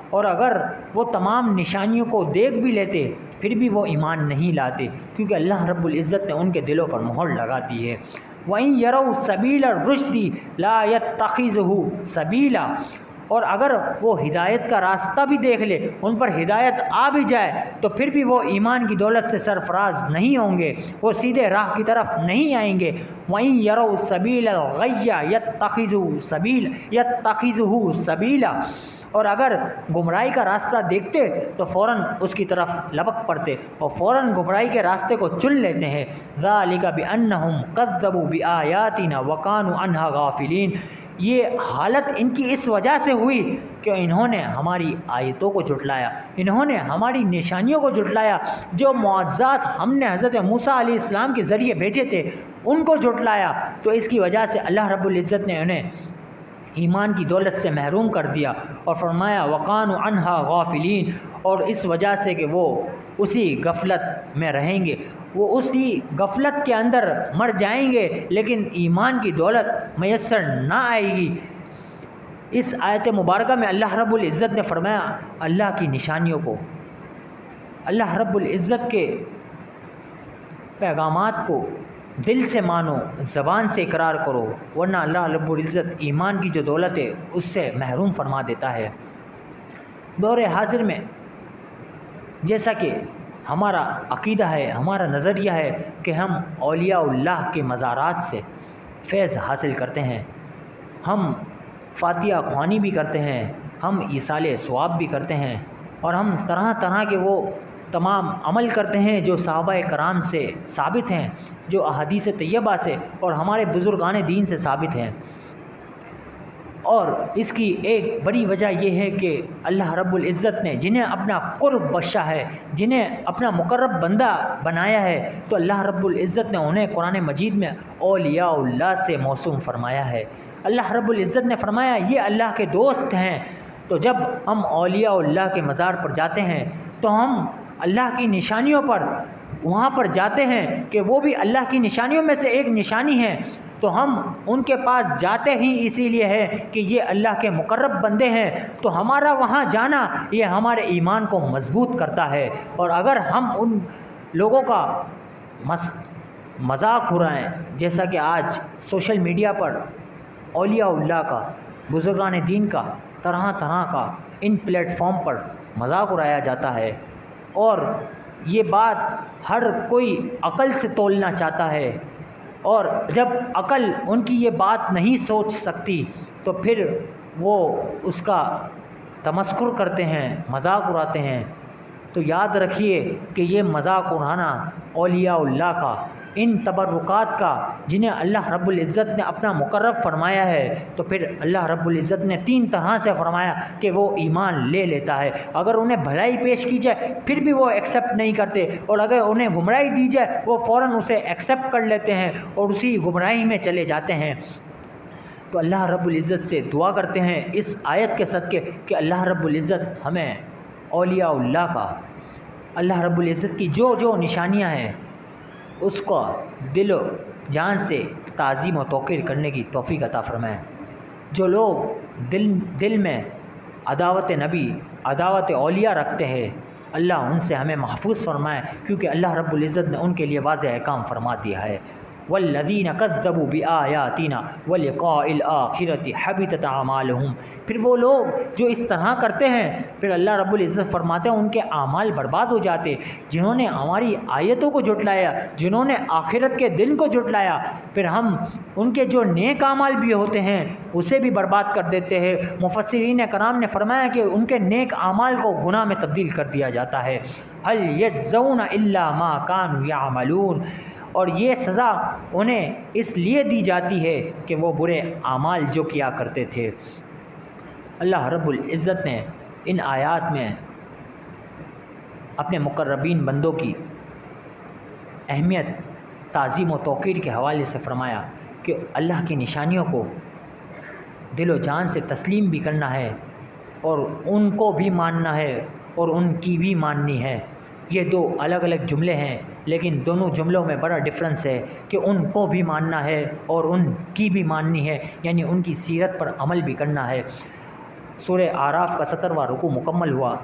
اور اگر وہ تمام نشانیوں کو دیکھ بھی لیتے پھر بھی وہ ایمان نہیں لاتے، کیونکہ اللہ رب العزت نے ان کے دلوں پر مہر لگا دی ہے۔ وَإِن يَرَوْا سَبِيلَ الرُّشْدِ لَا يَتَّخِذْهُ سَبِيلًا، اور اگر وہ ہدایت کا راستہ بھی دیکھ لے، ان پر ہدایت آ بھی جائے تو پھر بھی وہ ایمان کی دولت سے سرفراز نہیں ہوں گے، وہ سیدھے راہ کی طرف نہیں آئیں گے۔ وَإِن يَرَوْا سَبِيلَ الْغَيِّ يَتَّخِذُهُ سَبِيلًا، اور اگر گمراہی کا راستہ دیکھتے تو فوراً اس کی طرف لپک پڑتے اور فوراً گمراہی کے راستے کو چن لیتے ہیں۔ ذَلِكَ بِأَنَّهُمْ كَذَّبُوا بِآيَاتِنَا وَكَانُوا عَنْهَا غَافِلِينَ، یہ حالت ان کی اس وجہ سے ہوئی کہ انہوں نے ہماری آیتوں کو جھٹلایا، انہوں نے ہماری نشانیوں کو جھٹلایا، جو معجزات ہم نے حضرت موسیٰ علیہ السلام کے ذریعے بھیجے تھے ان کو جھٹلایا، تو اس کی وجہ سے اللہ رب العزت نے انہیں ایمان کی دولت سے محروم کر دیا اور فرمایا وَقَانُوا عَنْهَا غَافِلِينَ، اور اس وجہ سے کہ وہ اسی غفلت میں رہیں گے، وہ اسی غفلت کے اندر مر جائیں گے، لیکن ایمان کی دولت میسر نہ آئے گی۔ اس آیت مبارکہ میں اللہ رب العزت نے فرمایا اللہ کی نشانیوں کو، اللہ رب العزت کے پیغامات کو دل سے مانو، زبان سے اقرار کرو، ورنہ اللہ رب العزت ایمان کی جو دولت ہے اس سے محروم فرما دیتا ہے۔ دور حاضر میں جیسا کہ ہمارا عقیدہ ہے، ہمارا نظریہ ہے کہ ہم اولیاء اللہ کے مزارات سے فیض حاصل کرتے ہیں، ہم فاتحہ خوانی بھی کرتے ہیں، ہم ایصال ثواب بھی کرتے ہیں، اور ہم طرح طرح کے وہ تمام عمل کرتے ہیں جو صحابہ کرام سے ثابت ہیں، جو احادیث طیبہ سے اور ہمارے بزرگان دین سے ثابت ہیں۔ اور اس کی ایک بڑی وجہ یہ ہے کہ اللہ رب العزت نے جنہیں اپنا قرب بخشا ہے، جنہیں اپنا مقرب بندہ بنایا ہے، تو اللہ رب العزت نے انہیں قرآن مجید میں اولیاء اللہ سے موسوم فرمایا ہے۔ اللہ رب العزت نے فرمایا یہ اللہ کے دوست ہیں، تو جب ہم اولیاء اللہ کے مزار پر جاتے ہیں تو ہم اللہ کی نشانیوں پر وہاں پر جاتے ہیں کہ وہ بھی اللہ کی نشانیوں میں سے ایک نشانی ہے، تو ہم ان کے پاس جاتے ہی اسی لیے ہے کہ یہ اللہ کے مقرب بندے ہیں، تو ہمارا وہاں جانا یہ ہمارے ایمان کو مضبوط کرتا ہے۔ اور اگر ہم ان لوگوں کا مذاق اڑائیں، جیسا کہ آج سوشل میڈیا پر اولیاء اللہ کا، بزرگان دین کا طرح طرح کا ان پلیٹ فارم پر مذاق اڑایا جاتا ہے، اور یہ بات ہر کوئی عقل سے تولنا چاہتا ہے، اور جب عقل ان کی یہ بات نہیں سوچ سکتی تو پھر وہ اس کا تمسخر کرتے ہیں، مذاق اڑاتے ہیں۔ تو یاد رکھیے کہ یہ مذاق اڑانا اولیاء اللہ کا، ان تبرکات کا جنہیں اللہ رب العزت نے اپنا مقرب فرمایا ہے، تو پھر اللہ رب العزت نے 3 طرح سے فرمایا کہ وہ ایمان لے لیتا ہے۔ اگر انہیں بھلائی پیش کی جائے پھر بھی وہ ایکسیپٹ نہیں کرتے، اور اگر انہیں گمراہی دی جائے وہ فوراً اسے ایکسیپٹ کر لیتے ہیں اور اسی گمراہی میں چلے جاتے ہیں۔ تو اللہ رب العزت سے دعا کرتے ہیں اس آیت کے صدقے کہ اللہ رب العزت ہمیں اولیاء اللہ کا، اللہ رب العزت کی جو جو نشانیاں ہیں اس کو دل و جان سے تعظیم و توقیر کرنے کی توفیق عطا فرمائیں۔ جو لوگ دل میں عداوت نبی، عداوت اولیاء رکھتے ہیں، اللہ ان سے ہمیں محفوظ فرمائے، کیونکہ اللہ رب العزت نے ان کے لیے واضح احکام فرما دیا ہے۔ والذین کذبوا بآیاتنا ولقاء الآخرۃ حبطت اعمالهم، پھر وہ لوگ جو اس طرح کرتے ہیں پھر اللہ رب العزت فرماتے ہیں ان کے اعمال برباد ہو جاتے، جنہوں نے ہماری آیتوں کو جھٹلایا، جنہوں نے آخرت کے دن کو جھٹلایا، پھر ہم ان کے جو نیک اعمال بھی ہوتے ہیں اسے بھی برباد کر دیتے ہیں۔ مفسرین کرام نے فرمایا کہ ان کے نیک اعمال کو گناہ میں تبدیل کر دیا جاتا ہے۔ هل یجزون الا ما كانوا يعملون، اور یہ سزا انہیں اس لیے دی جاتی ہے کہ وہ برے اعمال جو کیا کرتے تھے۔ اللہ رب العزت نے ان آیات میں اپنے مقربین بندوں کی اہمیت، تعظیم و توقیر کے حوالے سے فرمایا کہ اللہ کی نشانیوں کو دل و جان سے تسلیم بھی کرنا ہے اور ان کو بھی ماننا ہے اور ان کی بھی ماننی ہے۔ یہ دو الگ الگ جملے ہیں لیکن دونوں جملوں میں بڑا ڈفرنس ہے کہ ان کو بھی ماننا ہے اور ان کی بھی ماننی ہے، یعنی ان کی سیرت پر عمل بھی کرنا ہے۔ سورہ اعراف کا 17واں رکوع مکمل ہوا۔